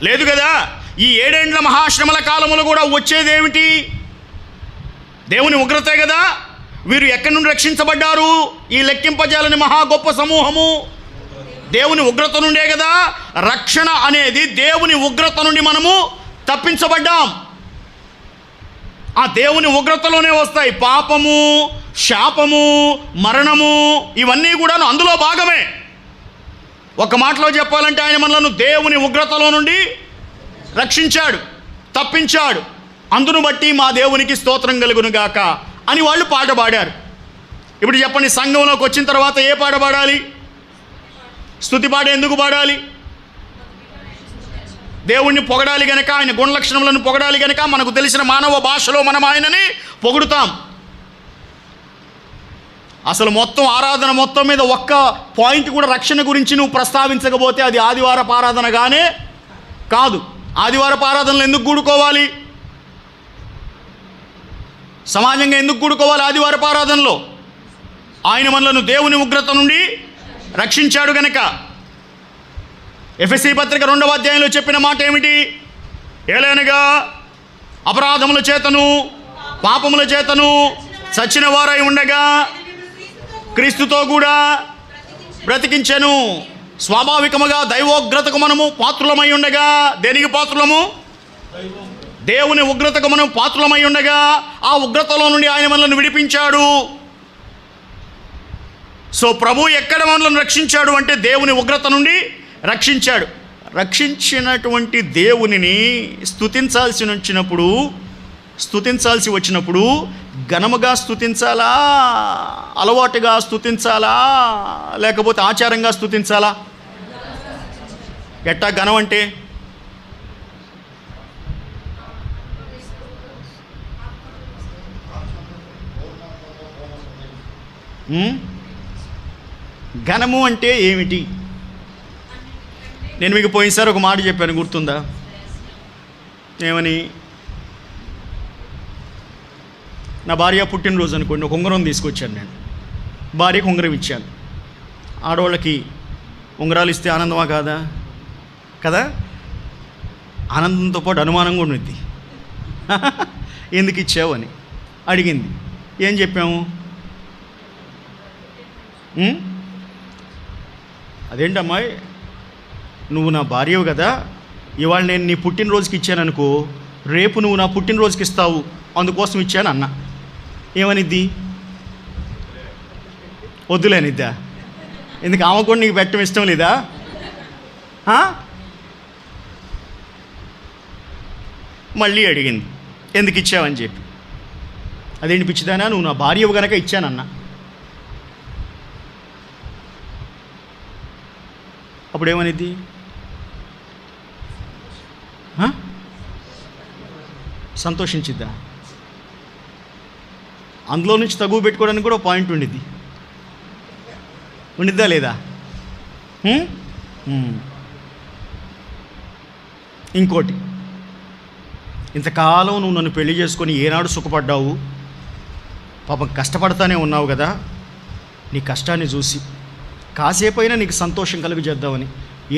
లేదు కదా. ఈ 7 ఏండ్ల మహాశ్రమల కాలములు కూడా వచ్చేదేమిటి? దేవుని ఉగ్రతే కదా. వీరు ఎక్కడి నుండి రక్షించబడ్డారు? ఈ లెక్కింపజాలని మహా గొప్ప సమూహము దేవుని ఉగ్రత నుండే కదా. రక్షణ అనేది దేవుని ఉగ్రత నుండి మనము తప్పించబడ్డాం. ఆ దేవుని ఉగ్రతలోనే వస్తాయి పాపము, శాపము, మరణము, ఇవన్నీ కూడా అందులో భాగమే. ఒక మాటలో చెప్పాలంటే ఆయన మనలను దేవుని ఉగ్రతలో నుండి రక్షించాడు, తప్పించాడు. అందును బట్టి మా దేవునికి స్తోత్రం కలుగునుగాక అని వాళ్ళు పాట పాడారు. ఇప్పుడు చెప్పండి, సంఘంలోకి వచ్చిన తర్వాత ఏ పాట పాడాలి? స్తుతి పాట ఎందుకు పాడాలి? దేవుణ్ణి పొగడాలి గనక, ఆయన గుణలక్షణములను పొగడాలి గనక. మనకు తెలిసిన మానవ భాషలో మనం ఆయనని పొగుడుతాం. అసలు మొత్తం ఆరాధన మొత్తం మీద ఒక్క పాయింట్ కూడా రక్షణ గురించి నువ్వు ప్రస్తావించకపోతే అది ఆదివారపు ఆరాధనగానే కాదు. ఆదివారపు ఆరాధనలు ఎందుకు కూడుకోవాలి? సమాజంగా ఎందుకు కూడుకోవాలి ఆదివారపు ఆరాధనలో? ఆయన మనలను దేవుని ఉగ్రత నుండి రక్షించాడు గనక. ఎఫెసీ పత్రిక 2వ అధ్యాయంలో చెప్పిన మాట ఏమిటి? ఏలైనగా అపరాధముల చేతను పాపముల చేతను చచ్చిన వారై ఉండగా క్రీస్తుతో కూడా బ్రతికించెను. స్వాభావికముగా దైవోగ్రతకు మనము పాత్రులమై ఉండగా, దేనికి పాత్రులము? దేవుని ఉగ్రతకు మనం పాత్రులమై ఉండగా ఆ ఉగ్రతలో నుండి ఆయన మనల్ని విడిపించాడు. సో ప్రభు ఎక్కడ మనల్ని రక్షించాడు అంటే దేవుని ఉగ్రత నుండి రక్షించాడు. రక్షించినటువంటి దేవునిని స్తుతించాల్సి వచ్చినప్పుడు ఘనముగా స్తుతించాలా, అలవాటుగా స్తుతించాలా, లేకపోతే ఆచారంగా స్తుతించాలా? ఎట్టా ఘనం అంటే ఘనము అంటే ఏమిటి? నేను మీకు పోయినసారి ఒక మాట చెప్పాను, గుర్తుందా? ఏమని? నా భార్య పుట్టినరోజు అనుకోండి, ఒక ఉంగరం తీసుకొచ్చాను. నేను భార్యకు ఉంగరం ఇచ్చాను. ఆడవాళ్ళకి ఉంగరాలు ఇస్తే ఆనందమా కాదా? కదా. ఆనందంతో పాటు అనుమానం కూడా ఉంది. ఎందుకు ఇచ్చావు అని అడిగింది. ఏం చెప్పాము? అదేంటమ్మాయి, నువ్వు నా భార్యవు కదా, ఇవాళ నేను నీ పుట్టినరోజుకి ఇచ్చాననుకో, రేపు నువ్వు నా పుట్టినరోజుకి ఇస్తావు, అందుకోసం ఇచ్చాను అన్న. ఏమనిద్ది? వద్దులేనిద్దా? ఎందుకు? ఆమె కూడా నీకు పెట్టడం ఇష్టం లేదా? మళ్ళీ అడిగింది ఎందుకు ఇచ్చావని చెప్పి. అదేంటి పిచ్చిదానా, నువ్వు నా భార్యవు గనక ఇచ్చానన్న. అప్పుడేమనిద్ది? సంతోషించిద్దా? అందులో నుంచి తగువ పెట్టుకోవడానికి కూడా పాయింట్ ఉండిద్దా లేదా? ఇంకోటి, ఇంతకాలం నువ్వు నన్ను పెళ్లి చేసుకొని ఏనాడు సుఖపడ్డావు, పాపం కష్టపడతానే ఉన్నావు కదా, నీ కష్టాన్ని చూసి కాసేపైనా నీకు సంతోషం కలుగజేద్దామని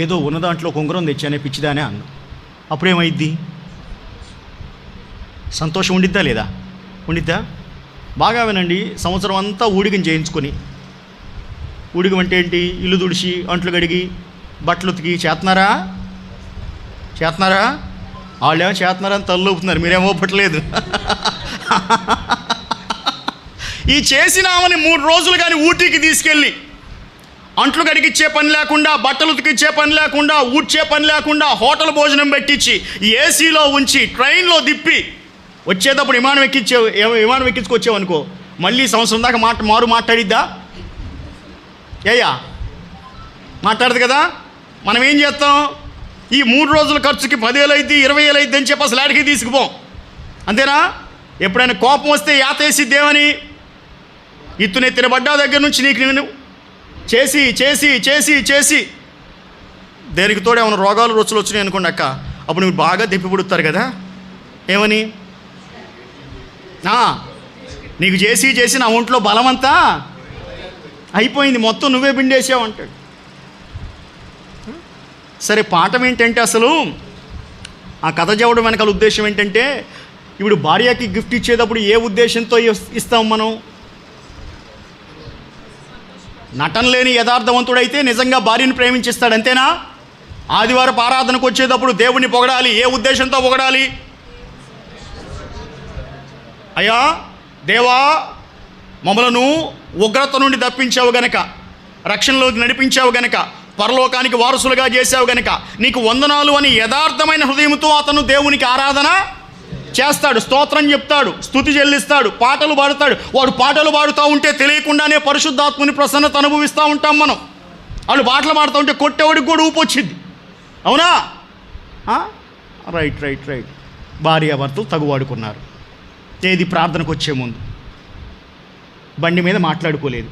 ఏదో ఉన్న దాంట్లో ఉంగరం తెచ్చానే పిచ్చిదానే అన్నా. అప్పుడేమైద్ది? సంతోషం ఉండిద్దా లేదా? ఉండిద్దా? బాగా వినండి. సంవత్సరం అంతా ఊడిగం చేయించుకొని, ఊడిగం అంటే ఏంటి? ఇల్లు తుడిచి, అంట్లు కడిగి, బట్టలు ఉతికి చేస్తున్నారా? వాళ్ళేమో చేస్తున్నారని తల్లుపుతున్నారు, మీరేమో పట్టలేదు. ఈ చేసిన ఆమెని 3 రోజులు కానీ ఊటీకి తీసుకెళ్ళి అంట్లు కడిగిచ్చే పని లేకుండా, బట్టలు ఉతికిచ్చే పని లేకుండా, ఊడ్చే పని లేకుండా, హోటల్ భోజనం పెట్టించి, ఏసీలో ఉంచి, ట్రైన్లో దిప్పి వచ్చేటప్పుడు విమానం ఎక్కించుకొచ్చావనుకో, మళ్ళీ సంవత్సరం దాకా మాట్లాడిద్దా? మాట్లాడదు కదా. మనం ఏం చేస్తాం? ఈ 3 రోజుల ఖర్చుకి 10,000 అయింది, 20,000 అయింది అని చెప్పి అసలు ఆడికి తీసుకుపోం. అంతేనా? ఎప్పుడైనా కోపం వస్తే యాతేసిద్దేమని ఇత్తునే తినబడ్డా దగ్గర నుంచి నీకు నేను చేసి చేసి చేసి చేసి దేనికి తోడు ఏమైనా రోగాలు రుచులు వచ్చినాయి అనుకోండి అక్క, అప్పుడు నువ్వు బాగా దెప్పి పుడుతారు కదా. ఏమని? నీకు చేసి చేసి నా ఒంట్లో బలమంతా అయిపోయింది, మొత్తం నువ్వే పిండేసావు అంటాడు. సరే, పాఠం ఏంటంటే అసలు ఆ కథ చెప్పడం వెనకాల ఉద్దేశం ఏంటంటే, ఇప్పుడు భార్యకి గిఫ్ట్ ఇచ్చేటప్పుడు ఏ ఉద్దేశంతో ఇస్తాం మనం? నటన లేని యథార్థవంతుడైతే నిజంగా భార్యను ప్రేమించిస్తాడు, అంతేనా? ఆదివారపు ఆరాధనకు వచ్చేటప్పుడు దేవుణ్ణి పొగడాలి. ఏ ఉద్దేశంతో పొగడాలి? అయ్యా దేవా, మమ్మలను ఉగ్రత నుండి తప్పించావు గనక, రక్షణలోకి నడిపించావు గనక, పరలోకానికి వారసులుగా చేసావు గనక నీకు వందనాలు అని యథార్థమైన హృదయంతో అతను దేవునికి ఆరాధన చేస్తాడు, స్తోత్రం చెప్తాడు, స్తుతి చెల్లిస్తాడు, పాటలు పాడుతాడు. వాడు పాటలు పాడుతూ ఉంటే తెలియకుండానే పరిశుద్ధాత్మని ప్రసన్నత అనుభవిస్తూ ఉంటాం మనం. వాళ్ళు పాటలు పాడుతూ ఉంటే కొట్టేవాడికి కూడా ఊపు వచ్చింది, అవునా? రైట్. భార్యాభర్తలు తగువాడుకున్నారు. ఏది? ప్రార్థనకు వచ్చే ముందు బండి మీద మాట్లాడుకోలేదు.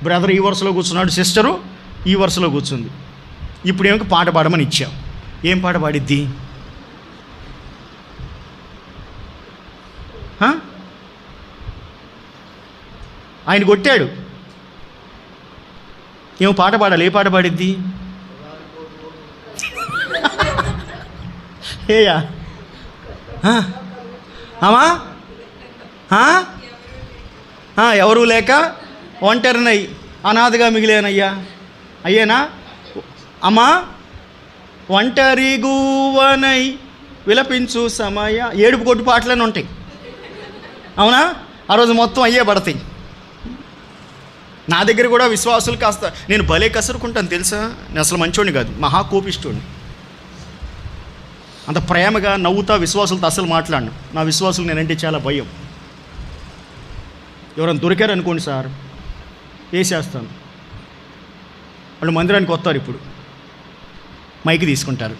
బ్రదర్ ఈ వరుసలో కూర్చున్నాడు, సిస్టరు ఈ వరుసలో కూర్చుంది. ఇప్పుడేమో పాట పాడమని ఇచ్చావు. ఏం పాట పాడిద్ది? ఆయన కొట్టాడు. ఏమో పాట పాడాలి. ఏ పాట పాడిద్ది? ఏయా అమ్మా ఎవరు లేక ఒంటరినై అనాథగా మిగిలేనయ్యా. అయ్యేనా అమ్మా? ఒంటరి గువ్వనై విలపించు సమయ ఏడుపు కొట్టు పాటలనే ఉంటాయి. అవునా? ఆ రోజు మొత్తం అయ్యే పడతాయి. నా దగ్గర కూడా విశ్వాసులు కాస్త నేను భలే కసురుకుంటాను తెలుసా. నేను అసలు మంచోడిని కాదు, మహా కోపిష్టోడిని. అంత ప్రేమగా నవ్వుతా విశ్వాసులతో అసలు మాట్లాడను. నా విశ్వాసులు నేనంటే చాలా భయం. ఎవరైనా దొరికారు అనుకోండి సార్, వేసేస్తాను. వాళ్ళు మందిరానికి వస్తారు, ఇప్పుడు మైకి తీసుకుంటారు,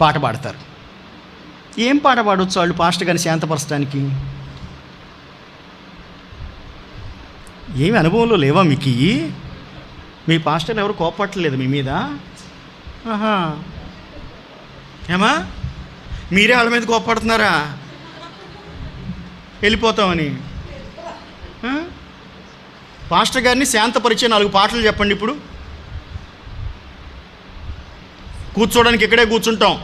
పాట పాడతారు. ఏం పాట పాడవచ్చు వాళ్ళు పాస్టర్ గారిని శాంతపరచడానికి? ఏమి అనుభవంలో లేవా మీకు? మీ పాస్టర్ని ఎవరు కోపట్టలేదు మీ మీద? ఆహా, ఏమా మీరే వాళ్ళ మీద కోపడుతున్నారా వెళ్ళిపోతామని? పాస్టర్ గారిని శాంతపరిచే 4 పాటలు చెప్పండి. ఇప్పుడు కూర్చోడానికి ఇక్కడే కూర్చుంటాం.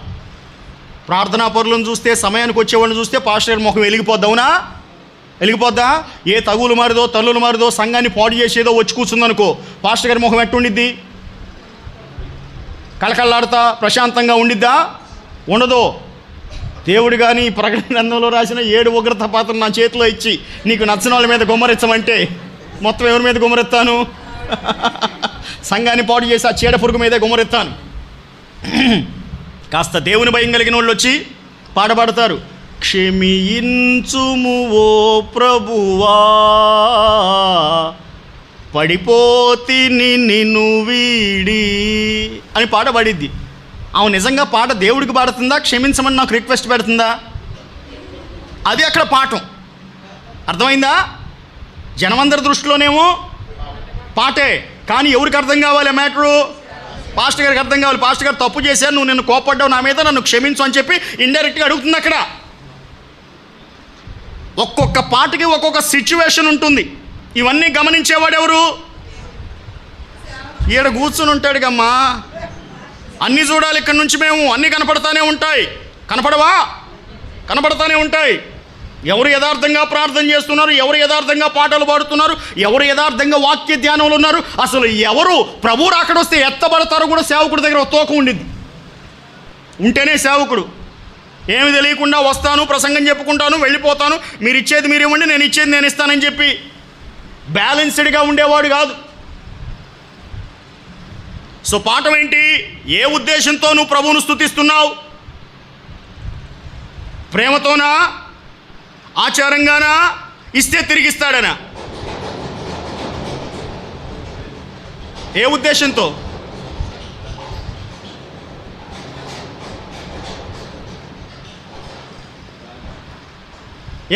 ప్రార్థనా పరులను చూస్తే, సమయానికి వచ్చేవాడిని చూస్తే పాస్టర్ గారి ముఖం వెలిగిపోద్దావునా? వెలిగిపోద్దా? ఏ తగులు మారిదో తల్లులు మారిదో సంఘాన్ని పాడు చేసేదో వచ్చి కూర్చుందనుకో, పాస్టర్ గారి ముఖం ఎట్టుండిద్ది? కళకళలాడుతా ప్రశాంతంగా ఉండిద్దా? ఉండదు. దేవుడు కానీ ప్రకటన గ్రంథంలో రాసిన 7 ఉగ్రత పాత్రలు నా చేతిలో ఇచ్చి నీకు నచ్చిన వాళ్ళ మీద గుమ్మరించమంటే మొత్తం ఎవరి మీద గుమ్మరెత్తాను? సంఘాన్ని పాడు చేసి ఆ చీడ పురుగు మీదే గుమ్మరెత్తాను. కాస్త దేవుని భయం కలిగిన వాళ్ళు వచ్చి పాట పాడతారు. క్షమించుము ఓ ప్రభువా, పడిపోతిని నిన్ను వీడి అని పాట పాడిద్ది. ఆమె నిజంగా పాట దేవుడికి పాడుతుందా, క్షమించమని నాకు రిక్వెస్ట్ పెడుతుందా? అది అక్కడ పాఠం. అర్థమైందా? జనమందరి దృష్టిలోనేమో పాటే, కానీ ఎవరికి అర్థం కావాలి మ్యాటరు? పాస్టర్ గారికి అర్థం కావాలి. పాస్టర్ గారు తప్పు చేశారు, నువ్వు నిన్ను కోపడ్డావు నా మీద, నన్ను క్షమించు అని చెప్పి ఇండైరెక్ట్గా అడుగుతుంది అక్కడ. ఒక్కొక్క పాటకి ఒక్కొక్క సిచ్యువేషన్ ఉంటుంది. ఇవన్నీ గమనించేవాడు ఎవరు? ఈడ కూర్చుని ఉంటాడు గమ్మా. అన్నీ చూడాలి ఇక్కడి నుంచి మేము. అన్నీ కనపడతానే ఉంటాయి. కనపడవా? కనపడతానే ఉంటాయి. ఎవరు యథార్థంగా ప్రార్థన చేస్తున్నారు, ఎవరు యథార్థంగా పాటలు పాడుతున్నారు, ఎవరు యథార్థంగా వాక్య ధ్యానంలో ఉన్నారు, అసలు ఎవరు ప్రభువు అక్కడ వస్తే ఎత్తబడతారో కూడా సేవకుడి దగ్గర ఒక తోక ఉండిద్ది. ఉంటేనే సేవకుడు. ఏమి తెలియకుండా వస్తాను, ప్రసంగం చెప్పుకుంటాను, వెళ్ళిపోతాను, మీరు ఇచ్చేది మీరు ఇవ్వండి, నేను ఇచ్చేది నేను ఇస్తానని చెప్పి బ్యాలెన్స్డ్గా ఉండేవాడు కాదు. సో పాఠం ఏంటి? ఏ ఉద్దేశంతో నువ్వు ప్రభువును స్తుతిస్తున్నావు? ప్రేమతోనా, ఆచారంగానా, ఇస్తే తిరిగిస్తాడనా? ఏ ఉద్దేశంతో?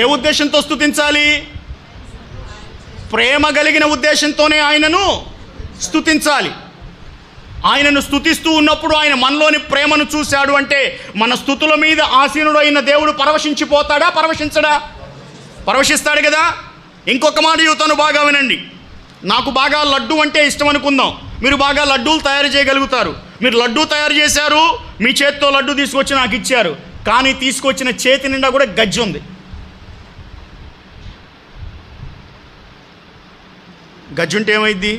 ఏ ఉద్దేశంతో స్తుతించాలి? ప్రేమ కలిగిన ఉద్దేశంతోనే ఆయనను స్తుతించాలి. ఆయనను స్తుతిస్తూ ఉన్నప్పుడు ఆయన మనలోని ప్రేమను చూశాడు అంటే మన స్తుతుల మీద ఆసీనుడు అయిన దేవుడు పరవశించిపోతాడా? పరవశించడా? పరవశిస్తాడు కదా. ఇంకొక మాట చెబుతాను, బాగా వినండి. నాకు బాగా లడ్డు అంటే ఇష్టం అనుకుందాం. మీరు బాగా లడ్డూలు తయారు చేయగలుగుతారు. మీరు లడ్డూ తయారు చేశారు, మీ చేతితో లడ్డు తీసుకొచ్చి నాకు ఇచ్చారు, కానీ తీసుకొచ్చిన చేతి నిండా కూడా గజ్జి ఉంది. గజ్జి ఉంటే ఏమైంది?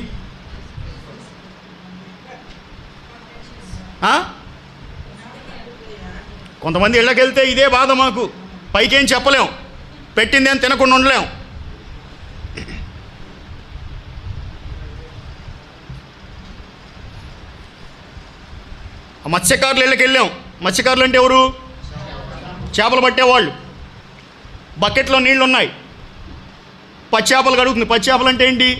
కొంతమంది ఇళ్ళకి వెళ్తే ఇదే బాధ మాకు. పైకేం చెప్పలేం, పెట్టింది అని తినకుండా ఉండలేం. మత్స్యకారుల ఇళ్ళకి వెళ్ళాం. మత్స్యకారులు అంటే ఎవరు? చేపలు పట్టేవాళ్ళు. బకెట్లో నీళ్ళు ఉన్నాయి, పచ్చేపలు కడుగుతుంది. పచ్చేపలు అంటే ఏంటి?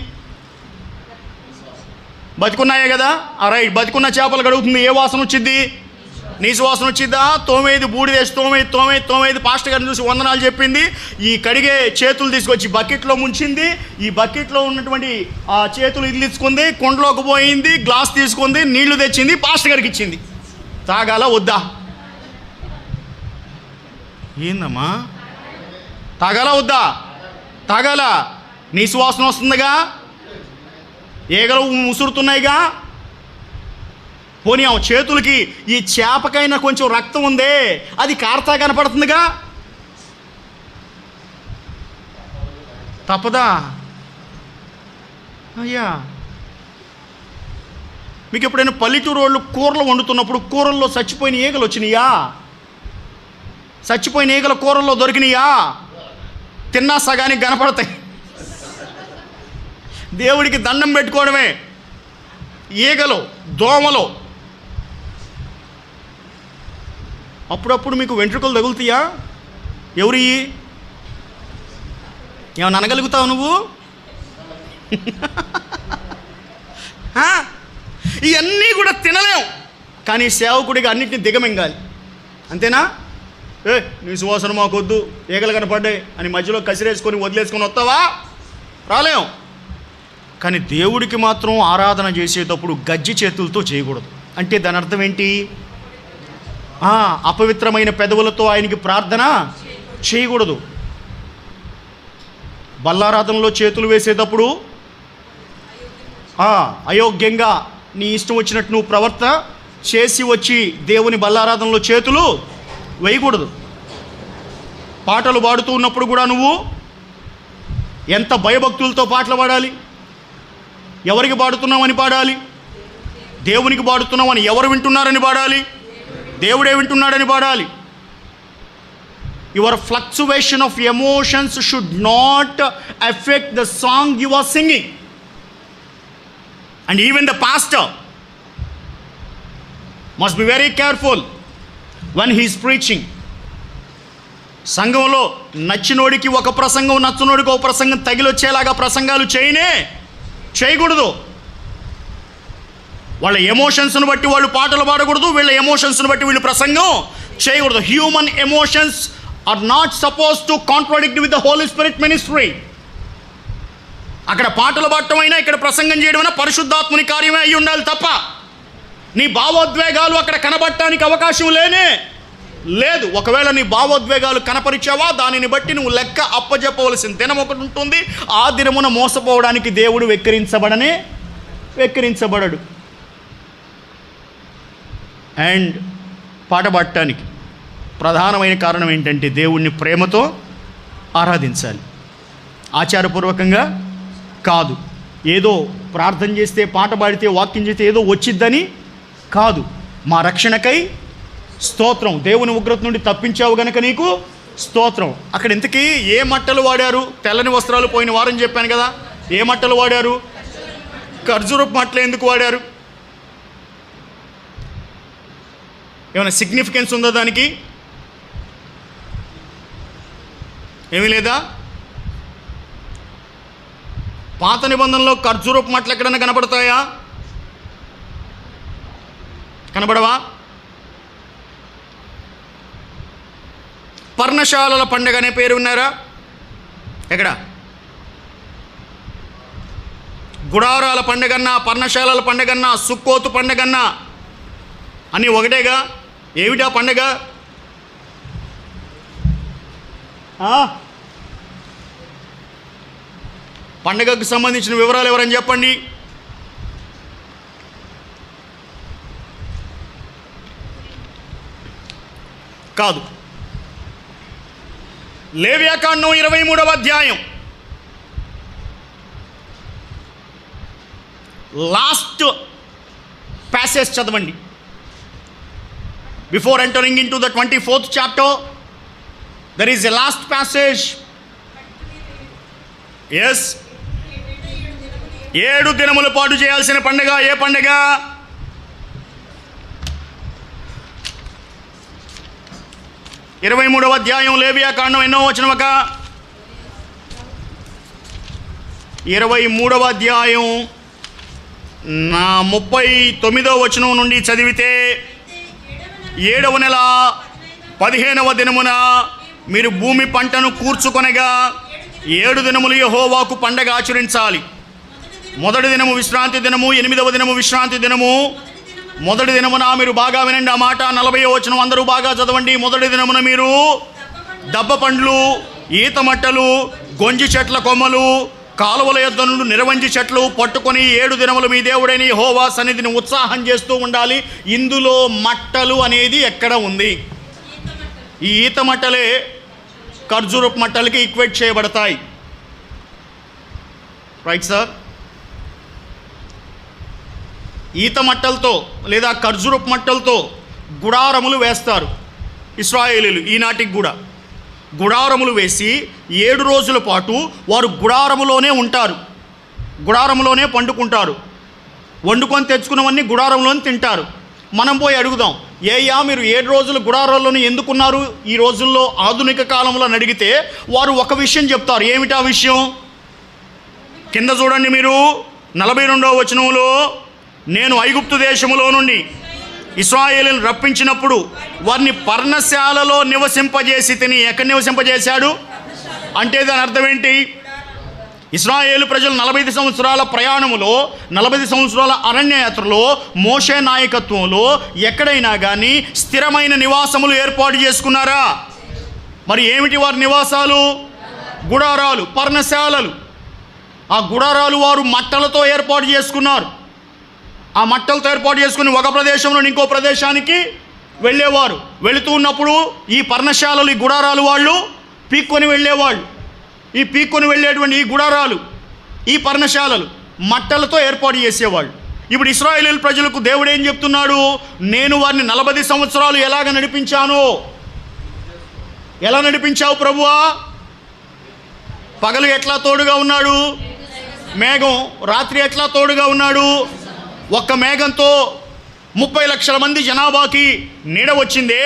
బతికున్నాయే కదా. రైట్, బతికున్న చేపలు కడుగుతుంది. ఏ వాసన వచ్చింది? నీసు వాసన వచ్చిద్దా? తోమేది బూడిదేసి తోమేది పాస్టర్ గారిని చూసి వందనాలు చెప్పింది. ఈ కడిగే చేతులు తీసుకొచ్చి బకెట్లో ముంచింది. ఈ బకెట్లో ఉన్నటువంటి ఆ చేతులు ఇదిలించుకుంది, కుండలోకి పోయింది, గ్లాస్ తీసుకుంది, నీళ్లు తెచ్చింది, పాస్టర్ గారికి ఇచ్చింది. తాగాల వద్దా? ఏందమ్మా, తాగాల వద్దా? తాగాల. నీ సువాసన వస్తుందిగా, ఈగలు ముసురుతున్నాయిగా. పోనీ ఆ చేతులకి ఈ చేపకైనా కొంచెం రక్తం ఉందే, అది కారతా కనపడుతుందిగా. తప్పదా అయ్యా? మీకు ఎప్పుడైనా పల్లెటూరు వాళ్ళు కూరలు వండుతున్నప్పుడు కూరల్లో చచ్చిపోయిన ఈగలు వచ్చినాయా? చచ్చిపోయిన ఈగల కూరల్లో దొరికినాయా? తిన్నా సగానికి కనపడతాయి. దేవుడికి దండం పెట్టుకోవడమే. ఈగలు, దోమలు. అప్పుడప్పుడు మీకు వెంట్రుకలు తగులుతాయా? ఎవరి ఏమన్నా అనగలుగుతావు నువ్వు? ఇవన్నీ కూడా తినలేం, కానీ సేవకుడిగా అన్నింటినీ దిగమింగాలి. అంతేనా? నీ సువాసన మాకొద్దు, ఈగలు కనపడ్డాయి అని మధ్యలో కసిరేసుకొని వదిలేసుకొని వస్తావా? రాలేం. కానీ దేవుడికి మాత్రం ఆరాధన చేసేటప్పుడు గజ్జి చేతులతో చేయకూడదు. అంటే దాని అర్థం ఏంటి? అపవిత్రమైన పెదవులతో ఆయనకి ప్రార్థన చేయకూడదు. బల్లారాధనలో చేతులు వేసేటప్పుడు అయోగ్యంగా నీ ఇష్టం వచ్చినట్టు నువ్వు ప్రవర్తన చేసి వచ్చి దేవుని బల్లారాధనలో చేతులు వేయకూడదు. పాటలు పాడుతూ ఉన్నప్పుడు కూడా నువ్వు ఎంత భయభక్తులతో పాటలు పాడాలి. ఎవరికి పాడుతున్నామని పాడాలి? దేవునికి పాడుతున్నామని ఎవరు వింటున్నారని పాడాలి? దేవుడే వింటున్నాడని పాడాలి. Your fluctuation of emotions should not effect the song you are singing. And even the pastor must be very careful when he is preaching. సంఘంలో నచ్చినోడికి ఒక ప్రసంగం, నచ్చనోడికి ఒక ప్రసంగం తగిలొచ్చేలాగా ప్రసంగాలు చేయకూడదు. వాళ్ళ ఎమోషన్స్ను బట్టి వాళ్ళు పాటలు పాడకూడదు, వీళ్ళ ఎమోషన్స్ను బట్టి వీళ్ళు ప్రసంగం చేయకూడదు. Human emotions are not suppose to contradict with the Holy Spirit ministry. అక్కడ పాటలు పాడటం అయినా ఇక్కడ ప్రసంగం చేయడమైనా పరిశుద్ధాత్ముని కార్యమే అయి ఉండాలి తప్ప నీ భావోద్వేగాలు అక్కడ కనబడటానికి అవకాశం లేదు. ఒకవేళ నీ భావోద్వేగాలు కనపరిచావా, దానిని బట్టి నువ్వు లెక్క అప్పజెప్పవలసిన దినం ఒకటి ఉంటుంది. ఆ దినమున మోసపోవడానికి దేవుడు వెక్కిరించబడడు. అండ్ పాట పాడటానికి ప్రధానమైన కారణం ఏంటంటే దేవుణ్ణి ప్రేమతో ఆరాధించాలి, ఆచారపూర్వకంగా కాదు. ఏదో ప్రార్థన చేస్తే, పాట పాడితే, వాక్యం చేస్తే ఏదో వచ్చిద్దని కాదు. మా రక్షణకై స్తోత్రం, దేవుని ఉగ్రత నుండి తప్పించావు గనక నీకు స్తోత్రం. అక్కడ ఇంతకీ ఏ మట్టలు వాడారు? తెల్లని వస్త్రాలు పోయిన వారం చెప్పాను కదా. ఏ మట్టలు వాడారు? ఖర్జూరపు మట్టలు ఎందుకు వాడారు? ఏమైనా సిగ్నిఫికెన్స్ ఉందా దానికి? ఏమీ లేదా? పాత నిబంధనలో ఖర్జూరపు మట్టలు ఎక్కడైనా కనపడతాయా? కనబడవా? పర్ణశాలల పండుగ అనే పేరు విన్నారా? ఎక్కడ? గుడారాల పండుగన్నా, పర్ణశాలల పండుగన్నా, సుక్కోతు పండుగన్నా అన్నీ ఒకటేగా. ఏమిటా పండుగ? పండుగకు సంబంధించిన వివరాలు ఎవరని చెప్పండి. కాదు. లేవ్యాకాండం 23వ అధ్యాయం లాస్ట్ ప్యాసేజ్ చదవండి. Before entering in to the 24th chapter, there is a last passage. Yes, 7 దినముల పాటు చేయాల్సిన పండుగ. ఏ పండుగ? ఇరవై 23వ అధ్యాయం లేవియాకాండం ఎన్నో వచనం? 23వ అధ్యాయం 39వ వచనం నుండి చదివితే, 7వ నెల 15వ దినమున మీరు భూమి పంటను కూర్చుకొనగా 7 దినములు యెహోవాకు పండగ ఆచరించాలి. మొదటి దినము విశ్రాంతి దినము, 8వ దినము విశ్రాంతి దినము. మొదటి దినమున మీరు బాగా వినండి ఆ మాట, 40వ వచనం అందరూ బాగా చదవండి. మొదటి దినమున మీరు దబ్బ పండ్లు, ఈత మట్టలు, గొంజి చెట్ల కొమ్మలు, కాలువల యొద్ద నుండి నిరవంజి చెట్లు పట్టుకొని 7 దినములు మీ దేవుడైన యెహోవా సన్నిధిని ఉత్సాహం చేస్తూ ఉండాలి. ఇందులో మట్టలు అనేది ఎక్కడ ఉంది? ఈ ఈత మట్టలే ఖర్జూరపు మట్టలకి ఈక్వేట్ చేయబడతాయి. Right sir. ఈత మట్టలతో లేదా ఖర్జూరపు మట్టలతో గుడారములు వేస్తారు ఇశ్రాయేలీలు. ఈనాటికి కూడా గుడారములు వేసి 7 రోజుల పాటు వారు గుడారములోనే ఉంటారు, గుడారములోనే పండుకుంటారు. వండుకొని తెచ్చుకున్నవన్నీ గుడారంలోనే తింటారు. మనం పోయి అడుగుదాం, ఏయ్యా మీరు 7 రోజులు గుడారాల్లోనే ఎందుకున్నారు ఈ రోజుల్లో ఆధునిక కాలంలో అని అడిగితే వారు ఒక విషయం చెప్తారు. ఏమిటా విషయం? కింద చూడండి మీరు 42వ వచనంలో, నేను ఐగుప్తు దేశములో నుండి ఇశ్రాయేలును రప్పించినప్పుడు వారిని పర్ణశాలలో నివసింపజేసి తిని. ఎక్కడ నివసింపజేశాడు అంటే దాని అర్థం ఏంటి? ఇశ్రాయేలు ప్రజలు 45 సంవత్సరాల ప్రయాణములో, 45 సంవత్సరాల అరణ్యయాత్రలో మోషే నాయకత్వంలో ఎక్కడైనా కానీ స్థిరమైన నివాసములు ఏర్పాటు చేసుకున్నారా? మరి ఏమిటి వారి నివాసాలు? గుడారాలు, పర్ణశాలలు. ఆ గుడారాలు వారు మట్టలతో ఏర్పాటు చేసుకున్నారు. ఆ మట్టలతో ఏర్పాటు చేసుకుని ఒక ప్రదేశం నుండి ఇంకో ప్రదేశానికి వెళ్ళేవారు. వెళుతూ ఉన్నప్పుడు ఈ పర్ణశాలలు, ఈ గుడారాలు వాళ్ళు పీక్కొని వెళ్ళేవాళ్ళు. ఈ పీక్కొని వెళ్ళేటువంటి ఈ గుడారాలు, ఈ పర్ణశాలలు మట్టలతో ఏర్పాటు చేసేవాళ్ళు. ఇప్పుడు ఇశ్రాయేలు ప్రజలకు దేవుడు ఏం చెప్తున్నాడు? నేను వారిని 40 సంవత్సరాలు ఎలాగ నడిపించాను? ఎలా నడిపించావు ప్రభువా? పగలు ఎట్లా తోడుగా ఉన్నాడు? మేఘం. రాత్రి ఎట్లా తోడుగా ఉన్నాడు? ఒక్క మేఘంతో 30 లక్షల మంది జనాభాకి నీడ వచ్చిందే.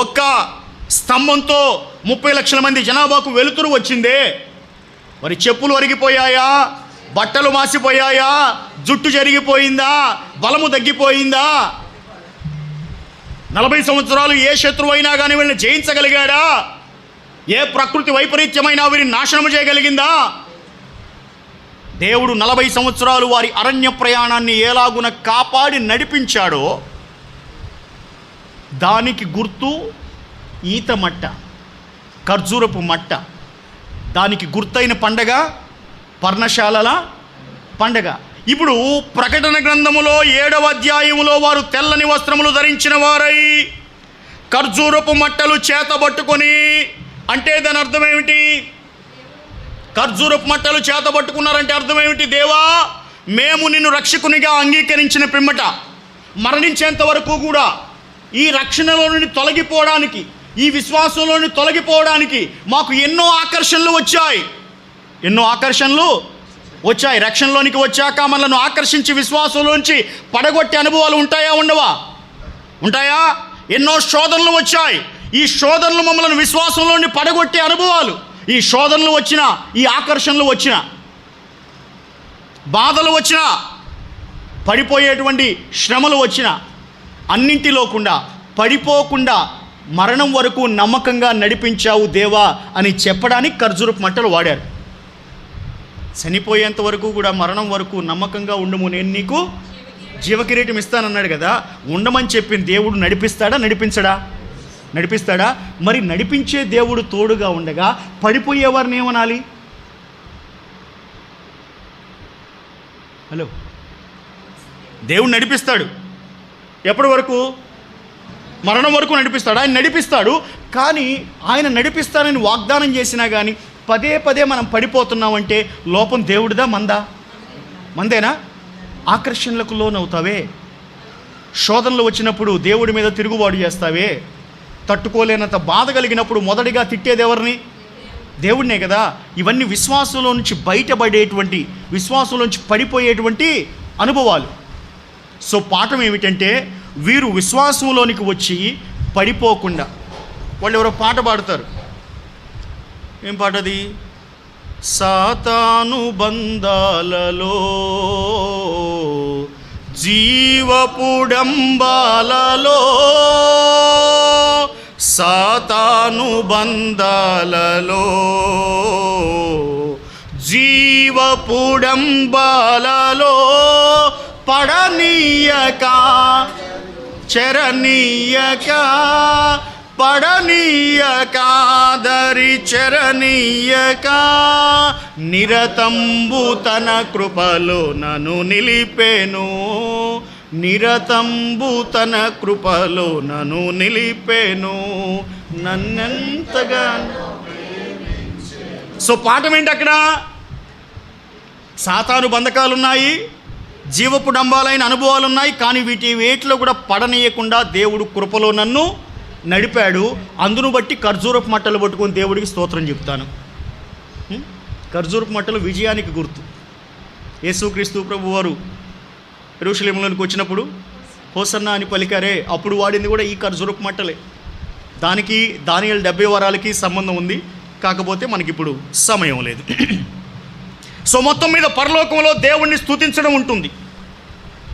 ఒక్క స్తంభంతో 30 లక్షల మంది జనాభాకు వెలుతురు వచ్చిందే. మరి చెప్పులు అరిగిపోయాయా? బట్టలు మాసిపోయాయా? జుట్టు జరిగిపోయిందా? బలము తగ్గిపోయిందా? 40 సంవత్సరాలు ఏ శత్రువు అయినా కానీ వీళ్ళని జయించగలిగాడా? ఏ ప్రకృతి వైపరీత్యమైనా వీరిని నాశనం చేయగలిగిందా? దేవుడు 40 సంవత్సరాలు వారి అరణ్య ప్రయాణాన్ని ఎలాగున కాపాడి నడిపించాడో దానికి గుర్తు ఈత మట్ట, ఖర్జూరపు మట్ట. దానికి గుర్తైన పండగ పర్ణశాలల పండగ. ఇప్పుడు ప్రకటన గ్రంథములో 7వ అధ్యాయములో వారు తెల్లని వస్త్రములు ధరించిన వారై ఖర్జూరపు మట్టలు చేతబట్టుకొని, అంటే దాని అర్థం ఏమిటి? ఖర్జూరపు మట్టలు చేతబట్టుకున్నారంటే అర్థం ఏమిటి? దేవా, మేము నిన్ను రక్షకునిగా అంగీకరించిన పిమ్మట మరణించేంత వరకు కూడా ఈ రక్షణలో నుండి తొలగిపోవడానికి, ఈ విశ్వాసంలో నుండి తొలగిపోవడానికి మాకు ఎన్నో ఆకర్షణలు వచ్చాయి. ఎన్నో ఆకర్షణలు వచ్చాయి. రక్షణలోనికి వచ్చాక మనల్ని ఆకర్షించి విశ్వాసంలోంచి పడగొట్టే అనుభవాలు ఉంటాయా? ఉండవా? ఉంటాయా? ఎన్నో శోధనలు వచ్చాయి. ఈ శోధనలు మమ్మల్ని విశ్వాసంలోని పడగొట్టే అనుభవాలు. ఈ శోధనలు వచ్చిన, ఈ ఆకర్షణలు వచ్చిన, బాధలు వచ్చిన, పడిపోయేటువంటి శ్రమలు వచ్చిన, అన్నింటిలోకుండా పడిపోకుండా మరణం వరకు నమ్మకంగా నడిపించావు దేవా అని చెప్పడానికి ఖర్జూరపు మట్టలు వాడారు. చనిపోయేంత వరకు కూడా మరణం వరకు నమ్మకంగా ఉండము, నేను నీకు జీవకిరీటం ఇస్తానన్నాడు కదా. ఉండమని చెప్పిన దేవుడు నడిపిస్తాడా? నడిపించడా? నడిపిస్తాడా? మరి నడిపించే దేవుడు తోడుగా ఉండగా పడిపోయేవారిని ఏమనాలి? హలో, దేవుడు నడిపిస్తాడు. ఎప్పటి వరకు? మరణం వరకు నడిపిస్తాడు. ఆయన నడిపిస్తాడు. కానీ ఆయన నడిపిస్తానని వాగ్దానం చేసినా కానీ పదే పదే మనం పడిపోతున్నామంటే లోపం దేవుడిదా మందా? మందేనా? ఆకర్షణలకు లోనవుతావే. శోధనలు వచ్చినప్పుడు దేవుడి మీద తిరుగుబాటు చేస్తావే. తట్టుకోలేనంత బాధ కలిగినప్పుడు మొదటిగా తిట్టేది ఎవరిని? దేవుడినే కదా. ఇవన్నీ విశ్వాసంలో నుంచి బయటపడేటువంటి, విశ్వాసంలో నుంచి పడిపోయేటువంటి అనుభవాలు. సో పాఠం ఏమిటంటే, వీరు విశ్వాసంలోనికి వచ్చి పడిపోకుండా, వాళ్ళు ఎవరో పాట పాడతారు. ఏం పాట అది? సాతాను బంధాలలో, జీవపుడంబాలలో, సాతాను బంధాలలో, జీవపుడంబాలలో పడనీయక, చెరనీయక, పడనీయక దరి చెరనీయక నిరతంబు తన కృపలో నన్ను నిలిపెను, నిరతంబు తన కృపలో నన్ను నిలిపెను నన్నెంతగా. సో పాఠం ఏంటి అక్కడ? సాతాను బంధకాలున్నాయి, జీవపు డంబాలైన అనుభవాలు ఉన్నాయి, కానీ వేటిలో కూడా పడనీయకుండా దేవుడు కృపలో నన్ను నడిపాడు. అందును బట్టి ఖర్జూరపు మట్టలు పట్టుకొని దేవుడికి స్తోత్రం చెప్తాను. ఖర్జూరపు మట్టలు విజయానికి గుర్తు. యేసుక్రీస్తు ప్రభు వారు యెరూషలేములోనికి వచ్చినప్పుడు హోసన్నా అని పలికారే, అప్పుడు వాడింది కూడా ఈ ఖర్జూరపు మట్టలే. దానికి దానియేలు 70 వరాలకి సంబంధం ఉంది, కాకపోతే మనకిప్పుడు సమయం లేదు. సో మొత్తం మీద పరలోకంలో దేవుణ్ణి స్తుతించడం ఉంటుంది.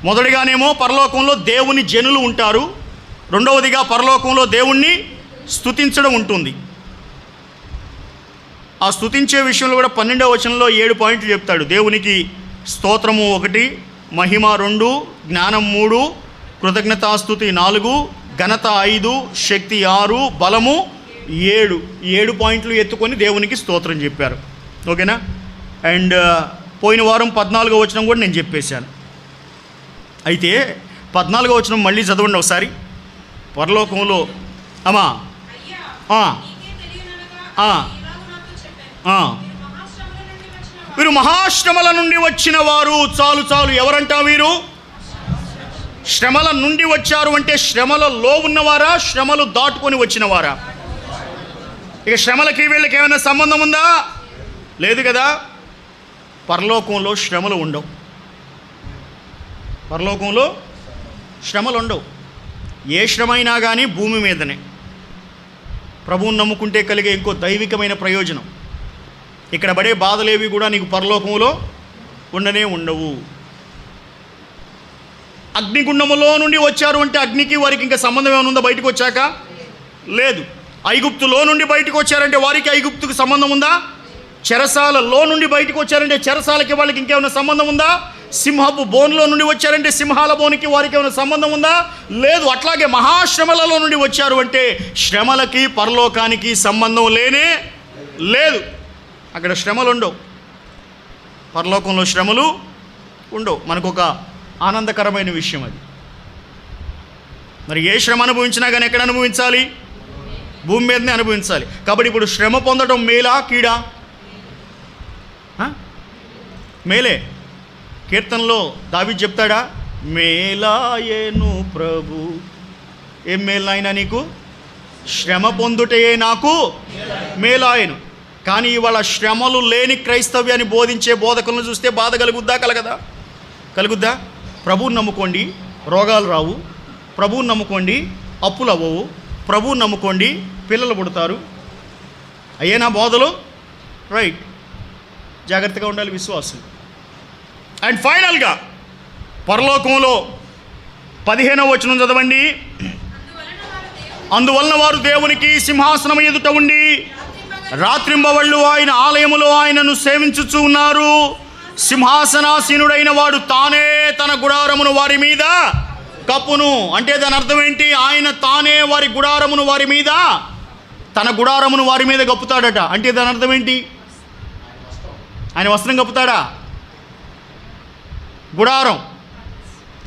మొదటిగానేమో పరలోకంలో దేవుని జనులు ఉంటారు, రెండవదిగా పరలోకంలో దేవుణ్ణి స్తుతించడం ఉంటుంది. ఆ స్తుతించే విషయంలో కూడా 12వ వచనంలో 7 పాయింట్లు చెప్తాడు. దేవునికి స్తోత్రము 1, మహిమ 2, జ్ఞానం 3, కృతజ్ఞతాస్తుతి 4, ఘనత 5, శక్తి 6, బలము 7. 7 పాయింట్లు ఎత్తుకొని దేవునికి స్తోత్రం చెప్పారు. ఓకేనా? అండ్ పోయిన వారం 14వ వచనం కూడా నేను చెప్పేశాను. అయితే 14వ వచనం మళ్ళీ చదవండి ఒకసారి. పరలోకంలో అమ్మా వీరు మహాశ్రమల నుండి వచ్చిన వారు. చాలు చాలు, ఎవరంట వీరు? శ్రమల నుండి వచ్చారు అంటే శ్రమలలో ఉన్నవారా, శ్రమలు దాటుకొని వచ్చినవారా? ఇక శ్రమలకి వీళ్ళకి ఏమైనా సంబంధం ఉందా? లేదు కదా. పరలోకంలో శ్రమలు ఉండవు, పరలోకంలో శ్రమలు ఉండవు. ఏ శ్రమ అయినా కానీ భూమి మీదనే. ప్రభువుని నమ్ముకుంటే కలిగే ఇంకో దైవికమైన ప్రయోజనం, ఇక్కడ పడే బాధలేవి కూడా నీకు పరలోకంలో ఉండనే ఉండవు. అగ్నిగుండములో నుండి వచ్చారు అంటే అగ్నికి వారికి ఇంకా సంబంధం ఏమైనా ఉందా బయటకు వచ్చాక? లేదు. ఐగుప్తులో నుండి బయటకు వచ్చారంటే వారికి ఐగుప్తుకు సంబంధం ఉందా? చెరసాలలో నుండి బయటకు వచ్చారంటే చెరసాలకి వాళ్ళకి ఇంకేమైనా సంబంధం ఉందా? సింహపు బోన్లో నుండి వచ్చారంటే సింహాల బోనికి వారికి ఏమైనా సంబంధం ఉందా? లేదు. అట్లాగే మహాశ్రమలలో నుండి వచ్చారు అంటే శ్రమలకి పరలోకానికి సంబంధం లేనే లేదు. అక్కడ శ్రమలు ఉండవు, పరలోకంలో శ్రమలు ఉండవు. మనకు ఒక ఆనందకరమైన విషయం అది. మరి ఏ శ్రమ అనుభవించినా కానీ ఎక్కడ అనుభవించాలి? భూమి మీదనే అనుభవించాలి. కాబట్టి ఇప్పుడు శ్రమ పొందడం మేలా కీడా? మేలే. కీర్తనలో దావీదు చెప్తాడా, మేలాయేను ప్రభు. ఏం మేలైనా నీకు? శ్రమ పొందుటే నాకు మేలాయను. కానీ ఇవాళ శ్రమలు లేని క్రైస్తవ్యాన్ని బోధించే బోధకులను చూస్తే బాధ కలుగుద్దా? కలుగుద్దా? ప్రభువుని నమ్ముకోండి, రోగాలు రావు. ప్రభువుని నమ్ముకోండి, అప్పులు అవ్వవు. ప్రభువుని నమ్ముకోండి, పిల్లలు పుడతారు. అయ్యేనా బోధలు? రైట్. జాగ్రత్తగా ఉండాలి విశ్వాసం. అండ్ ఫైనల్గా పరలోకంలో 15వ వచనం చదవండి. అందువలన వారు దేవునికి సింహాసనం ఎదుట ఉండి రాత్రింబవళ్ళు ఆయన ఆలయములో ఆయనను సేవించుచూ ఉన్నారు. సింహాసనాసీనుడైన వాడు తానే తన గుడారమును వారి మీద కప్పును. అంటే దాని అర్థం ఏంటి? ఆయన తానే వారి గుడారమును వారి మీద, తన గుడారమును వారి మీద కప్పుతాడట. అంటే దాని అర్థం ఏంటి? ఆయన వస్త్రం కప్పుతాడా? గుడారం.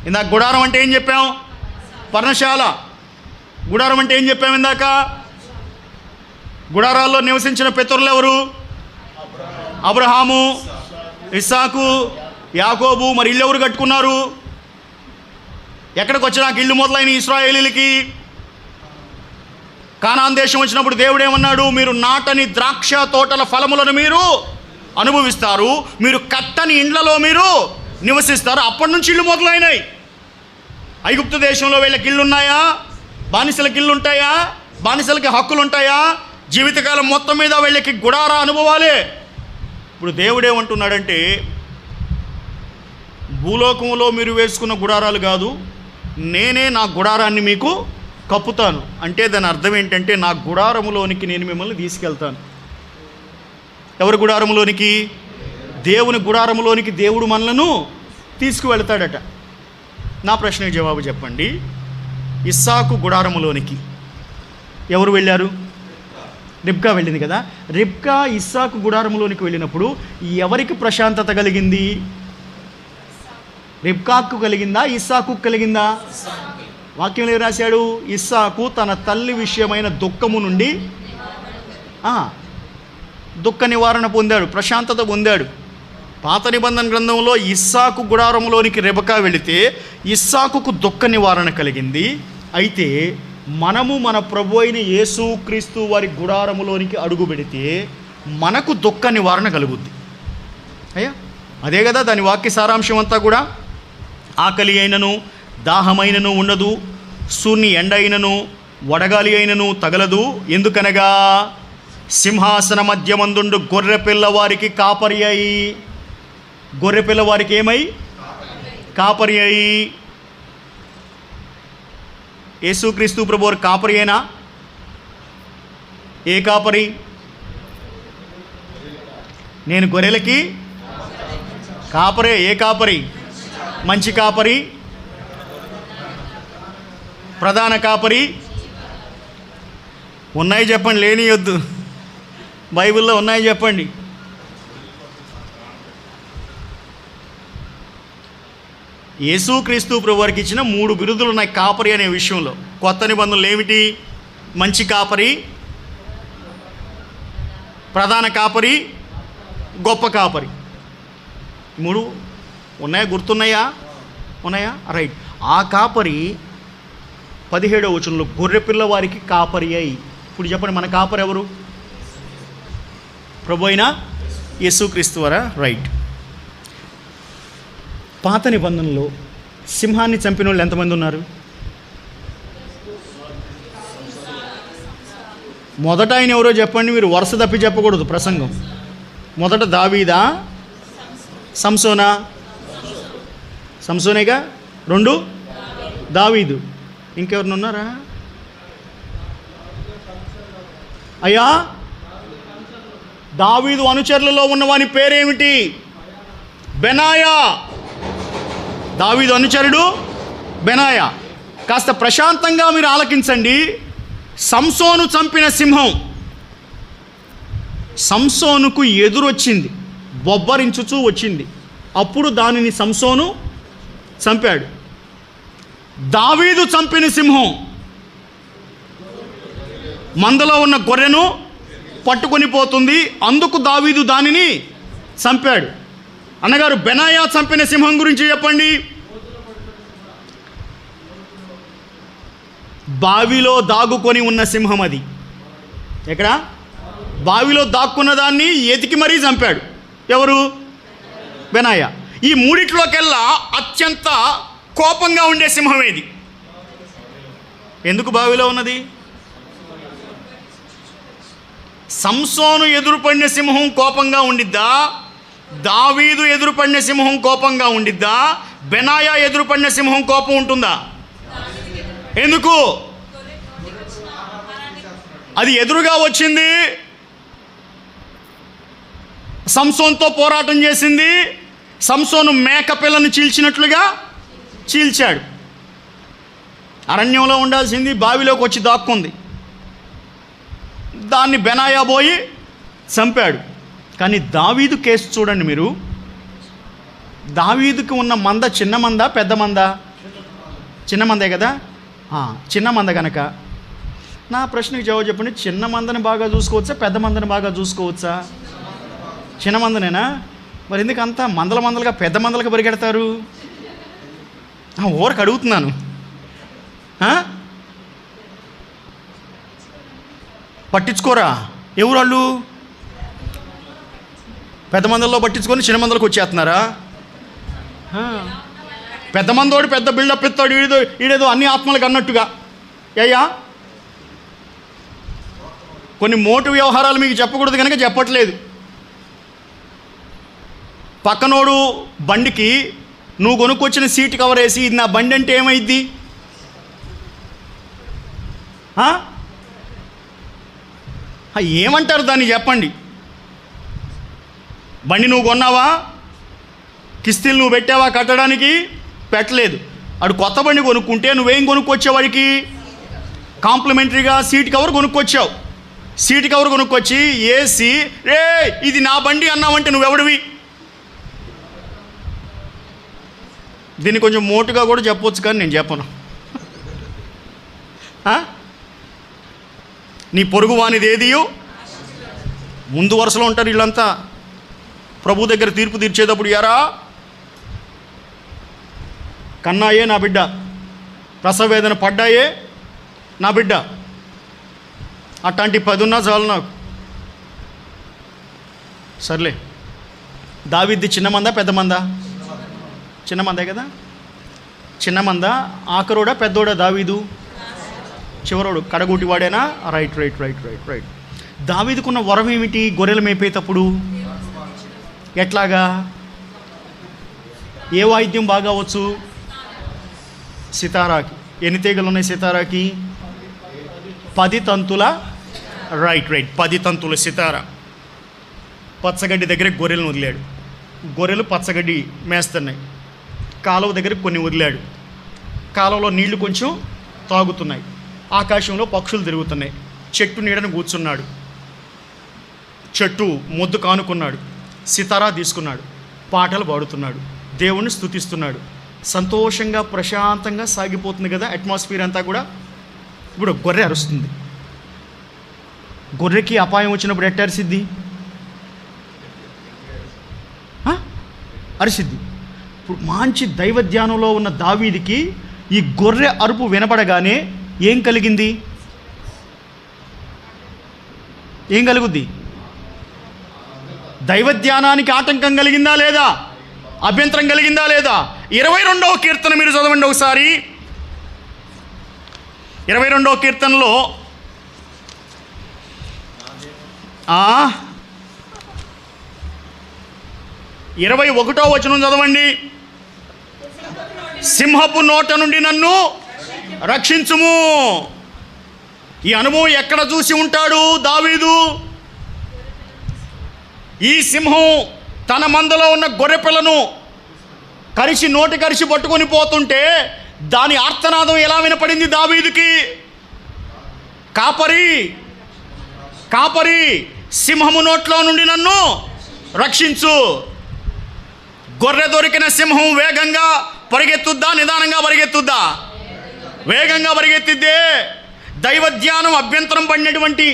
ఇందాక గుడారం అంటే ఏం చెప్పాం? పర్ణశాల. గుడారం అంటే ఏం చెప్పాము ఇందాక? గుడారాల్లో నివసించిన పితరులు ఎవరు? అబ్రహాము, ఇస్సాకు, యాకోబు. మరి ఇల్లు ఎవరు కట్టుకున్నారు? ఎక్కడికి వచ్చినాక ఇల్లు మొదలైన ఇశ్రాయేలీలకి కానాన్ దేశం వచ్చినప్పుడు దేవుడు ఏమన్నాడు? మీరు నాటని ద్రాక్ష తోటల ఫలములను మీరు అనుభవిస్తారు, మీరు కట్టని ఇండ్లలో మీరు నివసిస్తారు. అప్పటి నుంచి ఇల్లు మొదలైనాయి. ఐగుప్తు దేశంలో వీళ్ళకి ఇళ్ళు ఉన్నాయా? బానిసలకి ఇళ్ళు ఉంటాయా? బానిసలకి హక్కులు ఉంటాయా? జీవితకాలం మొత్తం మీద వీళ్ళకి గుడార అనుభవాలే. ఇప్పుడు దేవుడేమంటున్నాడంటే, భూలోకంలో మీరు వేసుకున్న గుడారాలు కాదు, నేనే నా గుడారాన్ని మీకు కప్పుతాను. అంటే దాని అర్థం ఏంటంటే, నా గుడారములోనికి నేను మిమ్మల్ని తీసుకెళ్తాను. ఎవరి గుడారములోనికి? దేవుని గుడారములోనికి దేవుడు మనలను తీసుకువెళ్తాడట. నా ప్రశ్నకు జవాబు చెప్పండి. ఇస్సాకు గుడారములోనికి ఎవరు వెళ్ళారు? రిబ్కా వెళ్ళింది కదా. రిబ్కా ఇస్సాకు గుడారంలోనికి వెళ్ళినప్పుడు ఎవరికి ప్రశాంతత కలిగింది? రిబ్కాకు కలిగిందా, ఇస్సాకు కలిగిందా? వాక్యంలో రాశాడు, ఇస్సాకు తన తల్లి విషయమైన దుఃఖము నుండి దుఃఖ నివారణ పొందాడు, ప్రశాంతత పొందాడు. పాత నిబంధన గ్రంథంలో ఇస్సాకు గుడారంలోనికి రెబకా వెళితే ఇస్సాకుకు దుఃఖ నివారణ కలిగింది. అయితే మనము మన ప్రభు అయిన యేసు క్రీస్తు వారి గుడారములోనికి అడుగు పెడితే మనకు దుఃఖ నివారణ కలుగుద్ది. అయ్యా అదే కదా దాని వాక్య సారాంశం అంతా కూడా. ఆకలి అయినను దాహమైనను ఉండదు, సూర్ని ఎండ అయినను వడగాలి అయినను తగలదు. ఎందుకనగా సింహాసన మధ్యమందుండు గొర్రెపిల్ల వారికి కాపరి అయి. గొర్రెపిల్ల వారికి ఏమై? కాపరి అయి. యేసుక్రీస్తు ప్రభు వారు కాపరి అయినా? ఏ కాపరి? నేను గొర్రెలకి కాపరే. ఏ కాపరి? మంచి కాపరి, ప్రధాన కాపరి. ఉన్నాయి చెప్పండి, లేనియొద్దు. బైబిల్లో ఉన్నాయి చెప్పండి. యేసుక్రీస్తు ప్రభు వారికి ఇచ్చిన 3 బిరుదులు ఉన్నాయి కాపరి అనే విషయంలో. కొత్త నిబంధనలు ఏమిటి? మంచి కాపరి, ప్రధాన కాపరి, గొప్ప కాపరి. 3 ఉన్నాయా? గుర్తున్నాయా? ఉన్నాయా? రైట్. ఆ కాపరి 17వ వచనంలో గొర్రెపిల్ల వారికి కాపరి అయి. ఇప్పుడు చెప్పండి, మన కాపరి ఎవరు? ప్రభు అయిన యేసుక్రీస్తు వారా? రైట్. పాత నిబంధనలో సింహాన్ని చంపిన వాళ్ళు ఎంతమంది ఉన్నారు? మొదట ఆయన ఎవరో చెప్పండి. మీరు వరుస తప్పి చెప్పకూడదు ప్రసంగం. మొదట దావీదా, సంసోనా? సంసోనేగా. 2 దావీదు. ఇంకెవరిని ఉన్నారా? అయ్యా దావీదు అనుచరులలో ఉన్నవాని పేరేమిటి? బెనాయా. దావీదు అనుచరుడు బెనాయా. కాస్త ప్రశాంతంగా మీరు ఆలకించండి. సంసోను చంపిన సింహం సంసోనుకు ఎదురొచ్చింది, బొబ్బరించుచూ వచ్చింది. అప్పుడు దానిని సంసోను చంపాడు. దావీదు చంపిన సింహం మందలో ఉన్న గొర్రెను పట్టుకొని పోతుంది, అందుకు దావీదు దానిని చంపాడు. అన్నగారు, బెనాయా చంపిన సింహం గురించి చెప్పండి. బావిలో దాగుకొని ఉన్న సింహం అది. ఎక్కడ? బావిలో దాక్కున్న దాన్ని ఎతికి మరీ చంపాడు. ఎవరు? బెనాయా. ఈ మూడిట్లోకెల్లా అత్యంత కోపంగా ఉండే సింహం ఏది? ఎందుకు బావిలో ఉన్నది? సంసోను ఎదురుపడిన సింహం కోపంగా ఉండిద్దా? దావీదు ఎదురుపడిన సింహం కోపంగా ఉండిద్దా? బెనాయా ఎదురుపడిన సింహం కోపం ఉంటుందా? ఎందుకు? అది ఎదురుగా వచ్చింది, సంసోన్తో పోరాటం చేసింది. సంసోను మేక పిల్లను చీల్చినట్లుగా చీల్చాడు. అరణ్యంలో ఉండాల్సింది బావిలోకి వచ్చి దాక్కుంది. దాన్ని బెనాయా పోయి చంపాడు. కానీ దావీదు కేసు చూడండి మీరు. దావీదుకి ఉన్న మంద చిన్న మంద, పెద్ద మంద? చిన్న మందే కదా. చిన్న మంద కనుక నా ప్రశ్నకు జవాబు చెప్పండి. చిన్న మందని బాగా చూసుకోవచ్చా, పెద్ద మందని బాగా చూసుకోవచ్చా? చిన్న మందనేనా? మరి ఎందుకు అంతా మందలుగా పెద్ద మందలుగా పరిగెడతారు? ఊరకు అడుగుతున్నాను. పట్టించుకోరా? ఎవరు వాళ్ళు? పెద్ద మందల్లో పట్టించుకొని చిన్న మందలకు వచ్చేస్తున్నారా? పెద్ద మందోడు పెద్ద బిల్డప్ ఇస్తాడు, ఈడేదో అన్ని ఆత్మలకు అన్నట్టుగా. అయ్యా కొన్ని మోటు వ్యవహారాలు మీకు చెప్పకూడదు కనుక చెప్పట్లేదు. పక్కనోడు బండికి నువ్వు కొనుక్కొచ్చిన సీట్ కవర్ వేసి ఇది నా బండి అంటే ఏమైద్ది? ఏమంటారు దాన్ని చెప్పండి. బండి నువ్వు కొన్నావా? కిస్తీలు నువ్వు పెట్టావా కట్టడానికి? పెట్టలేదు. అడు కొత్త బండి కొనుక్కుంటే నువ్వేం కొనుక్కొచ్చేవాడికి? కాంప్లిమెంటరీగా సీట్ కవర్ కొనుక్కొచ్చావు. సీట్ కవర్ కొనుక్కొచ్చి ఏసి రే ఇది నా బండి అన్నావంటే నువ్వెవడివి? దీన్ని కొంచెం మోటుగా కూడా చెప్పొచ్చు, కానీ నేను చెప్పను. నీ పొరుగు వానిది ఏదియో ముందు వరుసలో ఉంటారు వీళ్ళంతా. ప్రభు దగ్గర తీర్పు తీర్చేటప్పుడు యారా కన్నాయే నా బిడ్డ, ప్రసవేదన పడ్డాయే నా బిడ్డ, అట్లాంటి 10 ఉన్నా చాలు నాకు. సర్లే, దావీద్ది చిన్న మందా పెద్ద మందా? చిన్న మందే కదా. చిన్న మంద, ఆఖరోడా పెద్దోడా దావీదు? చివరోడు, కడగూటి వాడేనా? Right right right right right. దావీదుకున్న వరం ఏమిటి? గొర్రెలు మేపేటప్పుడు ఎట్లాగా? ఏ వాయిద్యం బాగా వచ్చు? సితారాకి. ఎన్ని తీగలు ఉన్నాయి సితారాకి? 10 తంతుల. రైట్ రైట్, 10 తంతుల సితారా. పచ్చగడ్డి దగ్గర గొర్రెలను వదిలాడు. గొర్రెలు పచ్చగడ్డి మేస్తున్నాయి. కాలువ దగ్గర కొన్ని వదిలాడు. కాలువలో నీళ్లు కొంచెం తాగుతున్నాయి. ఆకాశంలో పక్షులు తిరుగుతున్నాయి. చెట్టు నీడను కూర్చున్నాడు. చెట్టు మొద్దు కానుకున్నాడు. సితారా తీసుకున్నాడు. పాటలు పాడుతున్నాడు. దేవుణ్ణి స్తుతిస్తున్నాడు. సంతోషంగా ప్రశాంతంగా సాగిపోతుంది కదా అట్మాస్ఫియర్ అంతా కూడా. ఇప్పుడు గొర్రె అరుస్తుంది. గొర్రెకి అపాయం వచ్చినప్పుడు ఎట్ట అరిసిద్ది? అరిసిద్ది. ఇప్పుడు మంచి దైవ ధ్యానంలో ఉన్న దావీదికి ఈ గొర్రె అరుపు వినపడగానే ఏం కలిగింది? ఏం కలుగుద్ది? దైవ ధ్యానానికి ఆటంకం కలిగిందా లేదా? అభ్యంతరం కలిగిందా లేదా? 22వ కీర్తన మీరు చదవండి ఒకసారి. 22వ కీర్తనలో 21వ వచనం చదవండి. సింహపు నోట నుండి నన్ను రక్షించుము. ఈ అనుభవం ఎక్కడ చూసి ఉంటాడు దావీదు? ఈ సింహం తన మందలో ఉన్న గొర్రెపిల్లను నోటి కరిచి పట్టుకొని పోతుంటే దాని ఆర్తనాదం ఎలా వినపడింది దావీదుకి? కాపరి కాపరి, సింహము నోట్లో నుండి నన్ను రక్షించు. గొర్రె దొరికిన సింహం వేగంగా పరిగెత్తుద్దా నిదానంగా పరిగెత్తుద్దా? వేగంగా పరిగెత్తిద్దే. దైవ ధ్యానం అభ్యంతరం పడినటువంటి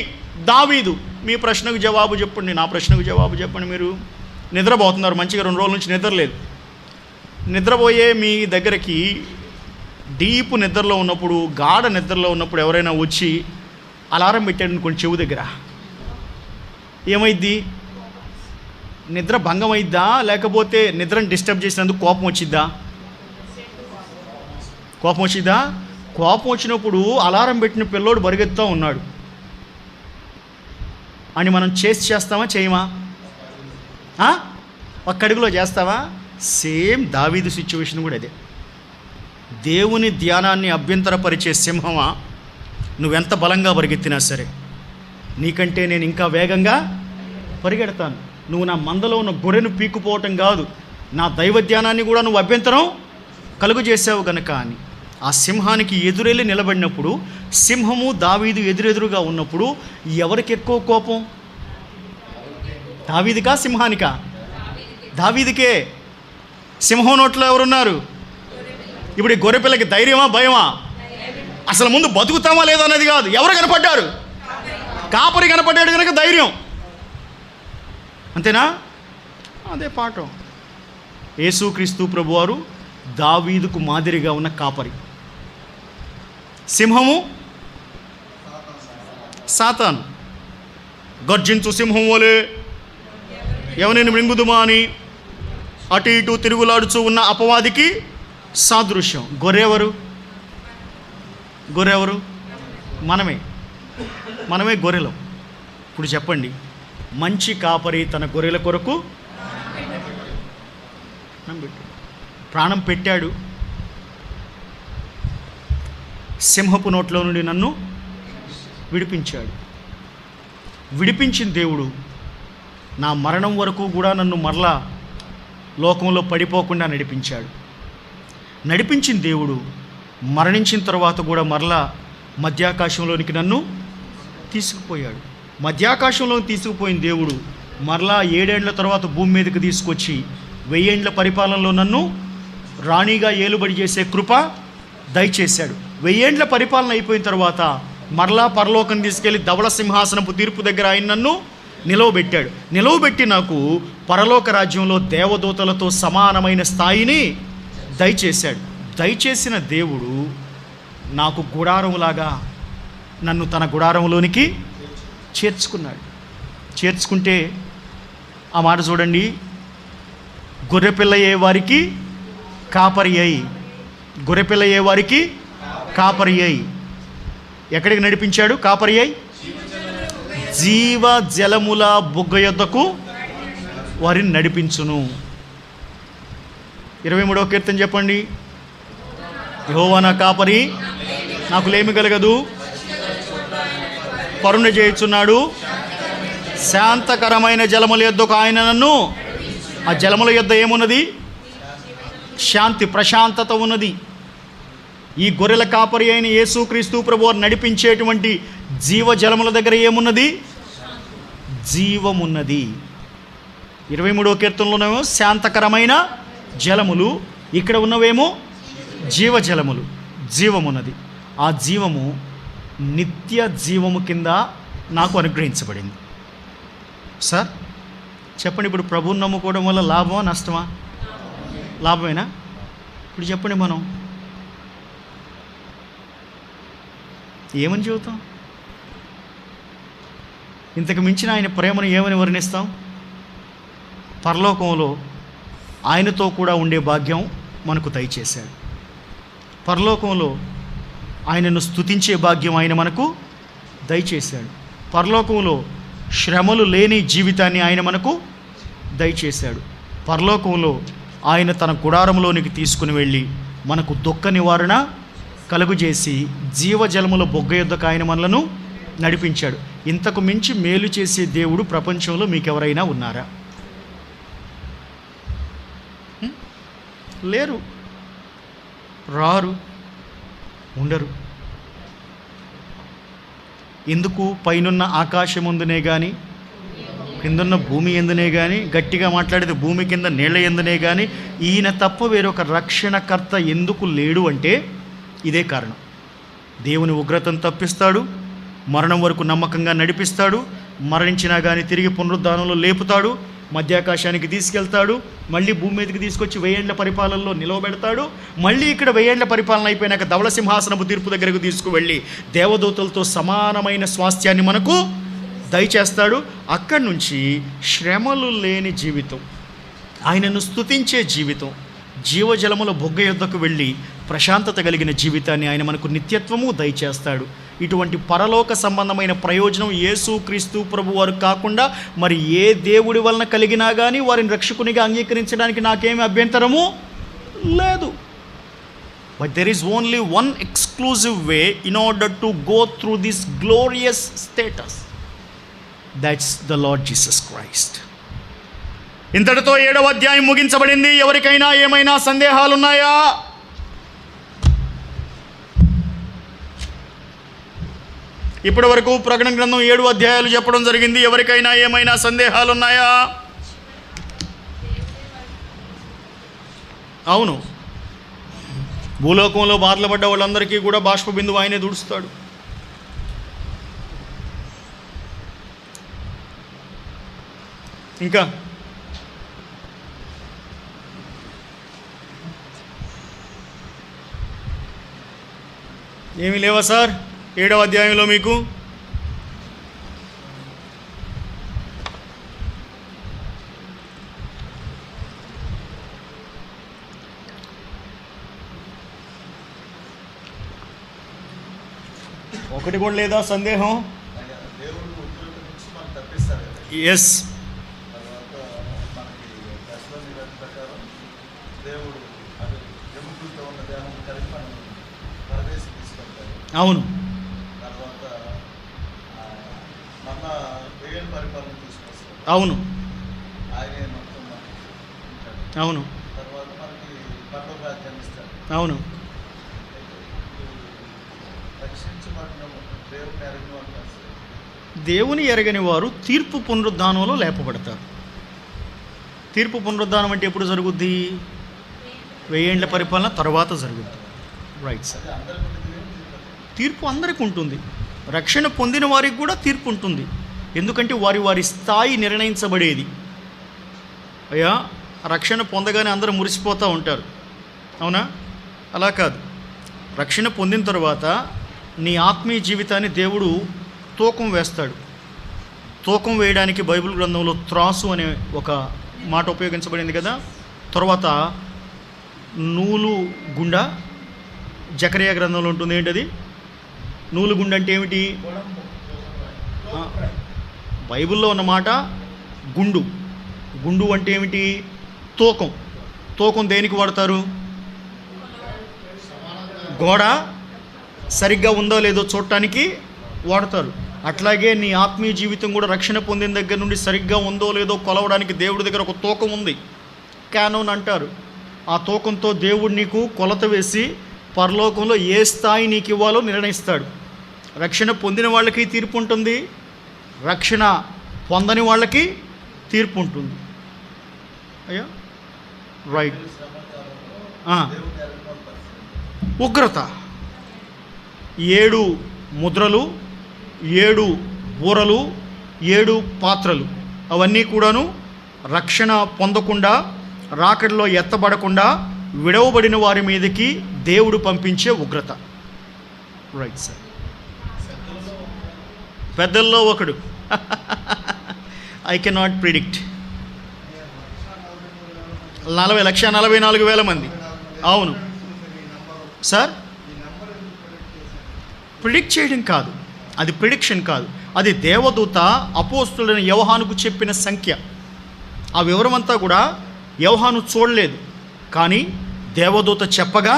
దావీదు. మీ ప్రశ్నకు జవాబు చెప్పండి, నా ప్రశ్నకు జవాబు చెప్పండి. మీరు నిద్రపోతున్నారు మంచిగా, 2 రోజుల నుంచి నిద్ర లేదు. నిద్రపోయే మీ దగ్గరికి డీప్ నిద్రలో ఉన్నప్పుడు, గాఢ నిద్రలో ఉన్నప్పుడు ఎవరైనా వచ్చి అలారం పెట్టాడు అనుకోండి చెవు దగ్గర, ఏమైద్ది? నిద్ర భంగం అయిద్దా? లేకపోతే నిద్రను డిస్టర్బ్ చేసినందుకు కోపం వచ్చిద్దా? కోపం వచ్చిద్దా? కోపం వచ్చినప్పుడు అలారం పెట్టిన పిల్లోడు పరిగెత్తుతూ ఉన్నాడు అని మనం చేస్తామా చేయమా? ఒక్క అడుగులో చేస్తావా? సేమ్ దావీదు సిచ్యువేషన్ కూడా అదే. దేవుని ధ్యానాన్ని అభ్యంతరపరిచే సింహమా, నువ్వెంత బలంగా పరిగెత్తినా సరే నీకంటే నేను ఇంకా వేగంగా పరిగెడతాను. నువ్వు నా మందలో ఉన్న గొర్రెను పీక్కుపోవటం కాదు, నా దైవ ధ్యానాన్ని కూడా నువ్వు అభ్యంతరం కలుగు చేసావు గనక అని ఆ సింహానికి ఎదురెళ్ళి నిలబడినప్పుడు, సింహము దావీదు ఎదురెదురుగా ఉన్నప్పుడు ఎవరికి ఎక్కువ కోపం? దావీదుకా సింహానికా? దావీదుకే. సింహం నోట్లో ఎవరున్నారు? ఇప్పుడు ఈ గొర్రెపిల్లకి ధైర్యమా భయమా? అసలు ముందు బతుకుతామా లేదా అనేది కాదు, ఎవరు కనపడ్డారు? కాపరి కనపడ్డాడు కనుక ధైర్యం. అంతేనా? అదే పాఠం. యేసుక్రీస్తు ప్రభువారు దావీదుకు మాదిరిగా ఉన్న కాపరి. సింహము సాతాను. గర్జించు సింహం వలె ఎవరిని మృంగుదుమా అని అటు ఇటు తిరుగులాడుచూ ఉన్న అపవాదికి సాదృశ్యం. గొర్రెవరు? గొర్రెవరు? మనమే గొర్రెలం. ఇప్పుడు చెప్పండి, మంచి కాపరి తన గొర్రెల కొరకు ప్రాణం పెట్టాడు. సింహపు నోట్లో నుండి నన్ను విడిపించాడు. విడిపించిన దేవుడు నా మరణం వరకు కూడా నన్ను మరలా లోకంలో పడిపోకుండా నడిపించాడు. నడిపించిన దేవుడు మరణించిన తర్వాత కూడా మరలా మధ్యాకాశంలోనికి నన్ను తీసుకుపోయాడు. మధ్యాకాశంలో తీసుకుపోయిన దేవుడు మరలా 7 ఏళ్ల తర్వాత భూమి మీదకి తీసుకొచ్చి 1000 ఏండ్ల పరిపాలనలో నన్ను రాణిగా ఏలుబడి చేసే కృప దయచేశాడు. 1000 ఏండ్ల పరిపాలన అయిపోయిన తర్వాత మరలా పరలోకం తీసుకెళ్ళి ధవళ సింహాసనపు తీర్పు దగ్గర ఆయన నన్ను నిలవబెట్టాడు. నిలవబెట్టి నాకు పరలోక రాజ్యంలో దేవదూతలతో సమానమైన స్థాయిని దయచేశాడు. దయచేసిన దేవుడు నాకు గుడారంలాగా నన్ను తన గుడారంలోనికి చేర్చుకున్నాడు. చేర్చుకుంటే ఆ మాట చూడండి, గొర్రెపిల్ల ఏ వారికి కాపరి అయి, గొర్రెపిల్ల ఏ వారికి కాపరి అయి ఎక్కడికి నడిపించాడు? కాపరి అయి జీవ జలముల బుగ్గ యొద్దకు వారిని నడిపించును. 23వ కీర్తన చెప్పండి. యెహోవా నా కాపరి, నాకు లేమి కలగదు. కరుణ చేయుచున్నాడు, శాంతకరమైన జలముల యొద్దకు ఆయన నన్ను. ఆ జలముల యొద్ద ఏమున్నది? శాంతి, ప్రశాంతత ఉన్నది. ఈ గొర్రెల కాపరి అయిన యేసుక్రీస్తు ప్రభువారు నడిపించేటువంటి జీవ జలముల దగ్గర ఏమున్నది? జీవమున్నది. 23వ కీర్తనలోనేమో శాంతకరమైన జలములు, ఇక్కడ ఉన్నవేమో జీవజలములు. జీవమున్నది. ఆ జీవము నిత్య జీవము కింద నాకు అనుగ్రహించబడింది. సార్ చెప్పండి, ఇప్పుడు ప్రభువుని నమ్ముకోవడం వల్ల లాభమా నష్టమా? లాభమేనా? ఇప్పుడు చెప్పండి, మనం ఏమని చెబుతాం? ఇంతకు మించిన ఆయన ప్రేమను ఏమని వర్ణిస్తాం? పరలోకంలో ఆయనతో కూడా ఉండే భాగ్యం మనకు దయచేశాడు. పరలోకంలో ఆయనను స్తుతించే భాగ్యం ఆయన మనకు దయచేశాడు. పరలోకంలో శ్రమలు లేని జీవితాన్ని ఆయన మనకు దయచేశాడు. పరలోకంలో ఆయన తన గుడారంలోనికి తీసుకుని వెళ్ళి మనకు దుఃఖ నివారణ కలుగుజేసి జీవజలముల బొగ్గ యొద్దకు ఆయన మనలను నడిపించాడు. ఇంతకు మించి మేలు చేసే దేవుడు ప్రపంచంలో మీకెవరైనా ఉన్నారా? లేరు, రారు, ఉండరు. ఎందుకు? పైనున్న ఆకాశం ఎందునే కానీ, కిందన్న భూమి ఎందునే కానీ, గట్టిగా మాట్లాడితే భూమి కింద నీళ్ళ ఎందునే కానీ ఈయన తప్ప వేరొక రక్షణకర్త ఎందుకు లేడు అంటే ఇదే కారణం. దేవుని ఉగ్రతను తప్పిస్తాడు, మరణం వరకు నమ్మకంగా నడిపిస్తాడు, మరణించినా కానీ తిరిగి పునరుద్ధానంలో లేపుతాడు, మధ్యాకాశానికి తీసుకెళ్తాడు, మళ్ళీ భూమి మీదకి తీసుకొచ్చి 1000 ఏండ్ల పరిపాలనలో నిలవబెడతాడు. మళ్ళీ ఇక్కడ 1000 ఏండ్ల పరిపాలన అయిపోయినాక ధవళ సింహాసనపు తీర్పు దగ్గరకు తీసుకువెళ్ళి దేవదూతలతో సమానమైన స్వాస్థ్యాన్ని మనకు దయచేస్తాడు. అక్కడి నుంచి శ్రమలు లేని జీవితం, ఆయనను స్తుతించే జీవితం, జీవజలముల బొగ్గ యొద్దకు వెళ్ళి ప్రశాంతత కలిగిన జీవితాన్ని ఆయన మనకు నిత్యత్వము దయచేస్తాడు. ఇటువంటి పరలోక సంబంధమైన ప్రయోజనం యేసుక్రీస్తు ప్రభువారు కాకుండా మరి ఏ దేవుడి వలన కలిగినా కానీ వారిని రక్షకునిగా అంగీకరించడానికి నాకేమి అభ్యంతరము లేదు. But there is only one exclusive way in order to go through this glorious status. That's the lord Jesus Christ. ఇంతటితో 7వ అధ్యాయం ముగించబడింది. ఎవరికైనా ఏమైనా సందేహాలున్నాయా? ఇప్పటి వరకు ప్రకటన గ్రంథం 7 అధ్యాయాలు చెప్పడం జరిగింది. ఎవరికైనా ఏమైనా సందేహాలున్నాయా? అవును, భూలోకంలో బాధలు పడ్డ వాళ్ళందరికీ కూడా బాష్ప బిందువు ఆయనే దుడుస్తాడు. ఇంకా ఏమీ లేవా సార్ 7వ అధ్యాయంలో మీకు? ఒకటి కూడా లేదా సందేహం? ఎస్, అవును, అవును, అవును, అవును. దేవుని ఎరగని వారు తీర్పు పునరుద్ధానంలో లేపబడతారు. తీర్పు పునరుద్ధానం అంటే ఎప్పుడు జరుగుద్ది? 1000 ఏళ్ల పరిపాలన తర్వాత జరుగుద్ది. Right sir. తీర్పు అందరికీ ఉంటుంది. రక్షణ పొందిన వారికి కూడా తీర్పు ఉంటుంది. ఎందుకంటే వారి వారి స్థాయి నిర్ణయించబడేది. అయ్యా, రక్షణ పొందగానే అందరూ మురిసిపోతూ ఉంటారు, అవునా? అలా కాదు. రక్షణ పొందిన తర్వాత నీ ఆత్మీయ జీవితాన్ని దేవుడు తూకం వేస్తాడు. తూకం వేయడానికి బైబిల్ గ్రంథంలో త్రాసు అనే ఒక మాట ఉపయోగించబడింది కదా. తర్వాత నూలు గుండ జకరియా గ్రంథంలో ఉంటుంది. ఏంటది నూలు గుండ అంటే ఏమిటి? బైబిల్లో ఉన్న మాట గుండు. గుండు అంటే ఏమిటి? తూకం. తూకం దేనికి వాడతారు? గోడ సరిగ్గా ఉందో లేదో చూడటానికి వాడతారు. అట్లాగే నీ ఆత్మీయ జీవితం కూడా రక్షణ పొందిన దగ్గర నుండి సరిగ్గా ఉందో లేదో కొలవడానికి దేవుడి దగ్గర ఒక తూకం ఉంది, క్యానోన్ అంటారు. ఆ తూకంతో దేవుడు నీకు కొలత వేసి పరలోకంలో ఏ స్థాయి నీకు ఇవ్వాలో నిర్ణయిస్తాడు. రక్షణ పొందిన వాళ్ళకి తీర్పు ఉంటుంది, రక్షణ పొందని వాళ్ళకి తీర్పు ఉంటుంది. అయ్యా, రైట్. ఉగ్రత, 7 ముద్రలు, 7 బూరలు, 7 పాత్రలు, అవన్నీ కూడాను రక్షణ పొందకుండా, రాకడలో ఎత్తబడకుండా విడవబడిన వారి మీదకి దేవుడు పంపించే ఉగ్రత. Right sir. పెద్దల్లో ఒకడు ఐ కెనాట్ ప్రిడిక్ట్. 1,44,000 మంది. అవును సార్. ప్రిడిక్ట్ చేయడం కాదు, అది ప్రిడిక్షన్ కాదు, అది దేవదూత అపోస్తులైన యోహానుకు చెప్పిన సంఖ్య. ఆ వివరం అంతా కూడా యోహాను చూడలేదు, కానీ దేవదూత చెప్పగా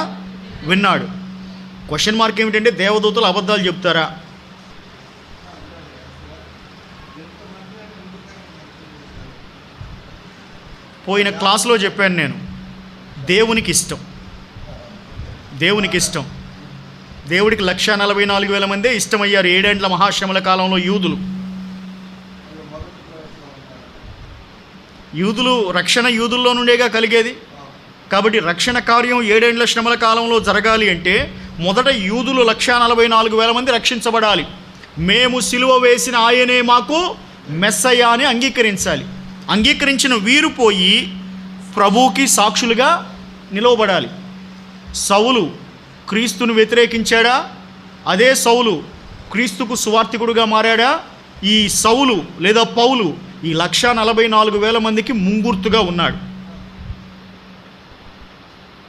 విన్నాడు. క్వశ్చన్ మార్క్ ఏమిటంటే, దేవదూతలు అబద్ధాలు చెప్తారా? పోయిన క్లాసులో చెప్పాను నేను, దేవునికి ఇష్టం. దేవుడికి 1,44,000 మందే ఇష్టమయ్యారు 7 ఏండ్ల మహాశ్రమల కాలంలో. యూదులు రక్షణ యూదుల్లో నుండేగా కలిగేది. కాబట్టి రక్షణ కార్యం 7 ఏండ్ల శ్రమల కాలంలో జరగాలి అంటే మొదట యూదులు 1,44,000 మంది రక్షించబడాలి. మేము సిలువ వేసిన ఆయనే మాకు మెస్సయ్య అని అంగీకరించాలి. అంగీకరించిన వీరు పోయి ప్రభువుకి సాక్షులుగా నిలవబడాలి. సౌలు క్రీస్తును వ్యతిరేకించాడా? అదే సౌలు క్రీస్తుకు సువార్థికుడుగా మారాడా? ఈ సౌలు లేదా పౌలు ఈ 1,44,000 మందికి ముంగుర్తుగా ఉన్నాడు.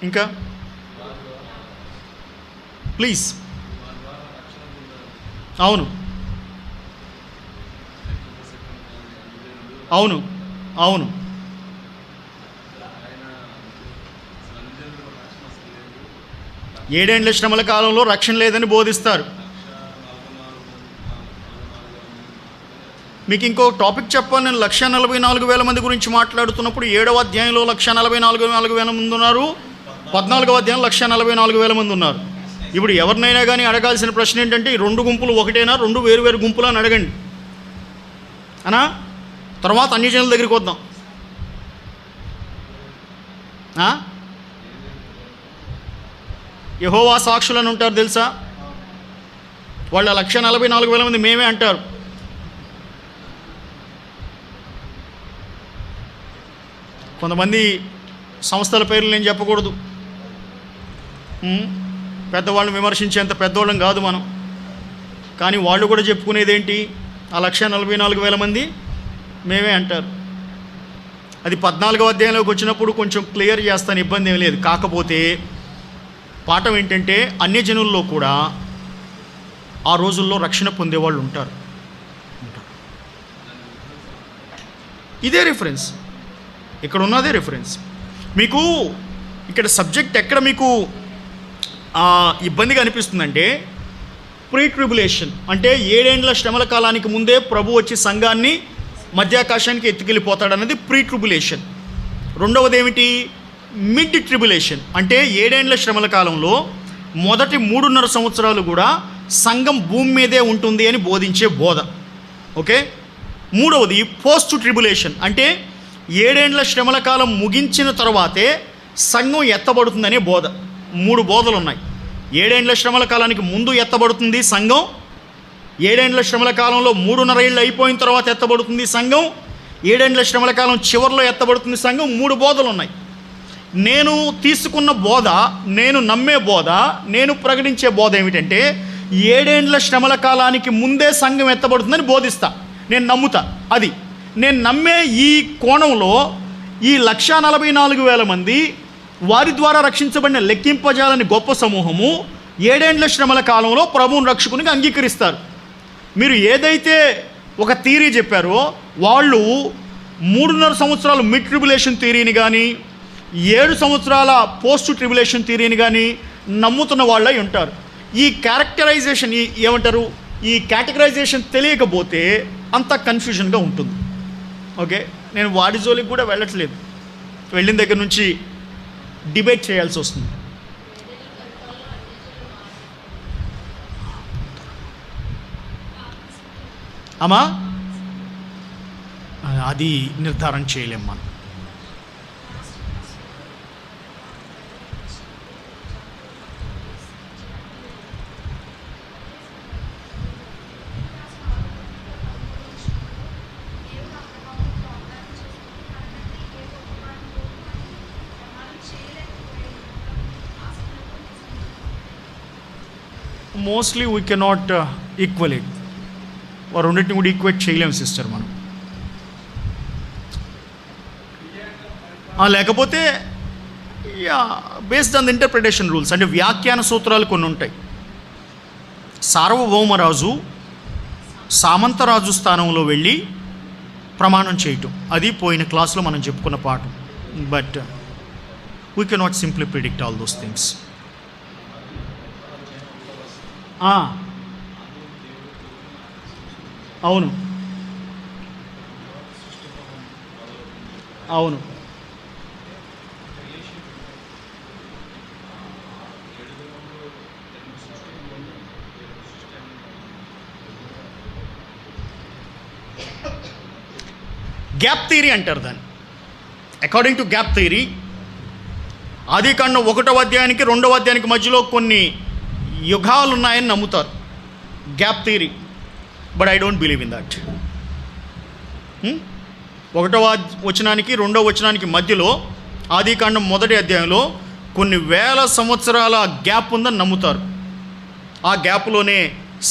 ఇంకా ప్లీజ్. అవును అవును అవును. ఏడేండ్ల శ్రమల కాలంలో రక్షణ లేదని బోధిస్తారు. మీకు ఇంకో టాపిక్ చెప్పాను నేను. 1,44,000 మంది గురించి మాట్లాడుతున్నప్పుడు 7వ అధ్యాయంలో 1,44,000 మంది ఉన్నారు, 14వ అధ్యాయంలో 1,44,000 మంది ఉన్నారు. ఇప్పుడు ఎవరినైనా కానీ అడగాల్సిన ప్రశ్న ఏంటంటే, ఈ 2 గుంపులు ఒకటేనా, 2 వేరు గుంపులు అని అడగండి అనా. తర్వాత అన్ని జనుల దగ్గరికి వద్దాం. యెహోవా సాక్షులని ఉంటారు తెలుసా? వాళ్ళ 1,44,000 మంది మేమే అంటారు. కొంతమంది సంస్థల పేర్లు నేను చెప్పకూడదు, పెద్దవాళ్ళని విమర్శించేంత పెద్దవాళ్ళం కాదు మనం. కానీ వాళ్ళు కూడా చెప్పుకునేది ఏంటి? ఆ 1,44,000 మంది మేమే అంటారు. అది 14వ అధ్యాయంలోకి వచ్చినప్పుడు కొంచెం క్లియర్ చేస్తాను, ఇబ్బంది ఏం లేదు. కాకపోతే పాఠం ఏంటంటే, అన్యజనుల్లో కూడా ఆ రోజుల్లో రక్షణ పొందేవాళ్ళు ఉంటారు. ఇదే రిఫరెన్స్, ఇక్కడ ఉన్నదే రిఫరెన్స్. మీకు ఇక్కడ సబ్జెక్ట్ ఎక్కడ మీకు ఇబ్బందిగా అనిపిస్తుందంటే, ప్రీ ట్రిబులేషన్ అంటే 7 ఏండ్ల శ్రమల కాలానికి ముందే ప్రభు వచ్చి సంఘాన్ని మధ్యాకాశానికి ఎత్తుకెళ్ళిపోతాడన్నది ప్రీ ట్రిబులేషన్. రెండవది ఏమిటి? మిడ్ ట్రిబులేషన్ అంటే 7 ఏండ్ల శ్రమల కాలంలో మొదటి 3.5 సంవత్సరాలు కూడా సంఘం భూమి మీదే ఉంటుంది అని బోధించే బోధ. ఓకే. మూడవది పోస్ట్ ట్రిబులేషన్, అంటే 7 ఏండ్ల శ్రమల కాలం ముగించిన తర్వాతే సంఘం ఎత్తబడుతుందనే బోధ. 3 బోధలు ఉన్నాయి. 7 ఏండ్ల శ్రమల కాలానికి ముందు ఎత్తబడుతుంది సంఘం, 7 ఏండ్ల శ్రమల కాలంలో 3.5 ఏళ్ళు అయిపోయిన తర్వాత ఎత్తబడుతుంది సంఘం, 7 ఏండ్ల శ్రమల కాలం చివరిలో ఎత్తబడుతుంది సంఘం. 3 బోధలు ఉన్నాయి. నేను తీసుకున్న బోధ, నేను నమ్మే బోధ, నేను ప్రకటించే బోధ ఏమిటంటే 7 ఏండ్ల శ్రమల కాలానికి ముందే సంఘం ఎత్తబడుతుందని బోధిస్తా. నేను నమ్ముతా. అది నేను నమ్మే ఈ కోణంలో ఈ 1,44,000 మంది వారి ద్వారా రక్షించబడిన లెక్కింపజాలని గొప్ప సమూహము 7 ఏండ్ల శ్రమల కాలంలో ప్రభువుని రక్షకునిగా అంగీకరిస్తారు. మీరు ఏదైతే ఒక థియరీ చెప్పారో వాళ్ళు 3.5 సంవత్సరాలు మిడ్ ట్రిబులేషన్ థియరీని కానీ 7 సంవత్సరాల పోస్ట్ ట్రిబులేషన్ థియరీని కానీ నమ్ముతున్న వాళ్ళై ఉంటారు. ఈ క్యారెక్టరైజేషన్ ఏమంటారు, ఈ కేటగరైజేషన్ తెలియకపోతే అంత కన్ఫ్యూజన్గా ఉంటుంది. ఓకే. నేను వాడి జోలికి కూడా వెళ్ళట్లేదు. వెళ్ళిన దగ్గర నుంచి డిబేట్ చేయాల్సి వస్తుంది. అమ్మా అది నిర్ధారణ చేయలేం మనం. Mostly we cannot equal it. రెండింటిని కూడా ఈక్వేట్ చేయలేము సిస్టర్ మనం. లేకపోతే based on the interpretation rules, అంటే వ్యాఖ్యాన సూత్రాలు కొన్ని ఉంటాయి. సార్వభౌమరాజు సామంతరాజు స్థానంలో వెళ్ళి ప్రమాణం చేయటం, అది పోయిన క్లాస్లో మనం చెప్పుకున్న పాఠం. But we cannot simply predict all those things. అవును అవును గ్యాప్ థియరీ అంటారు దాన్ని. అకార్డింగ్ టు గ్యాప్ థియరీ ఆదికాండం 1వ అధ్యాయానికి 2వ అధ్యాయానికి మధ్యలో కొన్ని యుగాలు ఉన్నాయని నమ్ముతారు. Gap theory. But I don't believe in that. 1వ వచనానికి 2వ వచనానికి మధ్యలో ఆదికాండం 1వ అధ్యాయంలో కొన్ని వేల సంవత్సరాల గ్యాప్ ఉందని నమ్ముతారు. ఆ గ్యాప్లోనే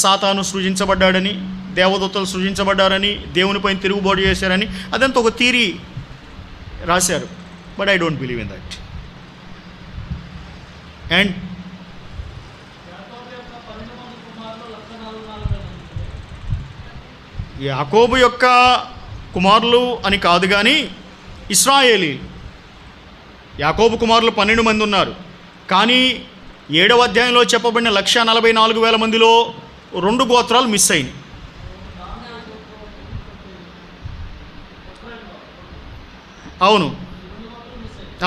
సాతాను సృజించబడ్డాడని, దేవదూతలు సృజించబడ్డారని, దేవునిపైన తిరుగుబాటు చేశారని అదంతా ఒక థియరీ రాశారు. But I don't believe in that. And యాకోబు యొక్క కుమారులు అని కాదు కానీ ఇశ్రాయేలీ, యాకోబు కుమారులు 12 మంది ఉన్నారు. కానీ 7వ అధ్యాయంలో చెప్పబడిన 1,44,000 మందిలో 2 గోత్రాలు మిస్ అయినాయి. అవును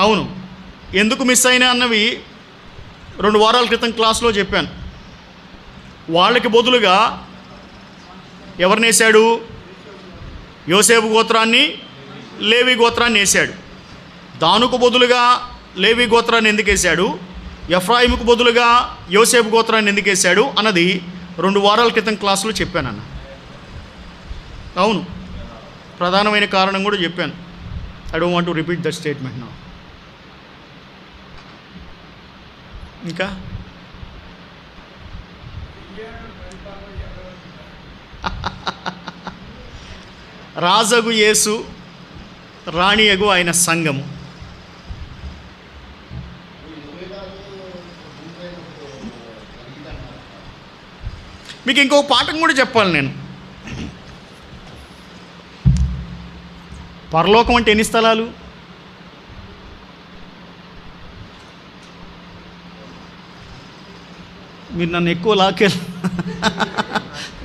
అవును ఎందుకు మిస్ అయినాయి అన్నవి 2 వారాల క్రితం క్లాస్లో చెప్పాను. వాళ్ళకి బదులుగా ఎవరిని వేశాడు? యోసేపు గోత్రాన్ని, లేవి గోత్రాన్ని వేశాడు. దానుకు బదులుగా లేవి గోత్రాన్ని ఎందుకు వేశాడు, ఎఫ్రాయిముకు బదులుగా యోసేపు గోత్రాన్ని ఎందుకు వేశాడు అన్నది 2 వారాల క్రితం క్లాసులో చెప్పానన్న. అవును, ప్రధానమైన కారణం కూడా చెప్పాను. I don't want to repeat that statement now. ఇంకా రాజగు యేసు, రాణియగు ఆయన సంఘము. మీకు ఇంకొక పాఠం కూడా చెప్పాలి నేను. పరలోకం అంటే ఎన్ని స్థలాలు? మీరు నన్ను ఎక్కువ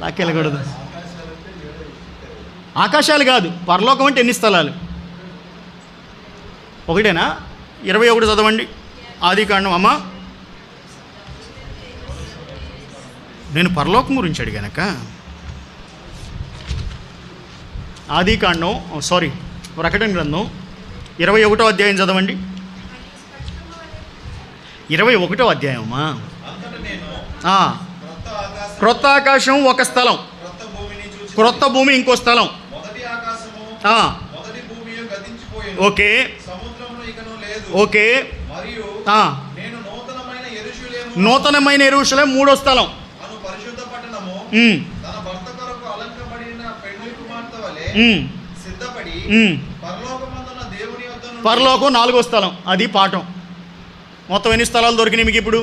లాక్కెళ్ళకూడదు. ఆకాశాలు కాదు, పరలోకం అంటే ఎన్ని స్థలాలు? ఒకటేనా? 21 చదవండి ఆదికాండం. అమ్మ నేను పరలోకం గురించి అడిగానక్క. ఆదికాండం, ప్రకటన గ్రంథం 21వ అధ్యాయం చదవండి. 21వ అధ్యాయమా? క్రొత్త ఆకాశం ఒక స్థలం, క్రొత్త భూమి ఇంకో స్థలం. Okay okay. నూతనమైన యెరూషలేము మూడో స్థలం. పరలోకం నాలుగో స్థలం. అది పాఠం. మొత్తం ఎన్ని స్థలాలు దొరికినాయి మీకు ఇప్పుడు?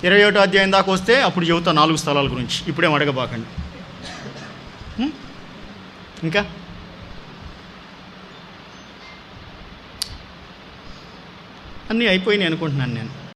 21వ అధ్యాయం దాకా వస్తే అప్పుడు చెబుతా 4 స్థలాల గురించి. ఇప్పుడేం అడగబాకండి. ఇంకా అన్నీ అయిపోయినాయి అనుకుంటున్నాను నేను.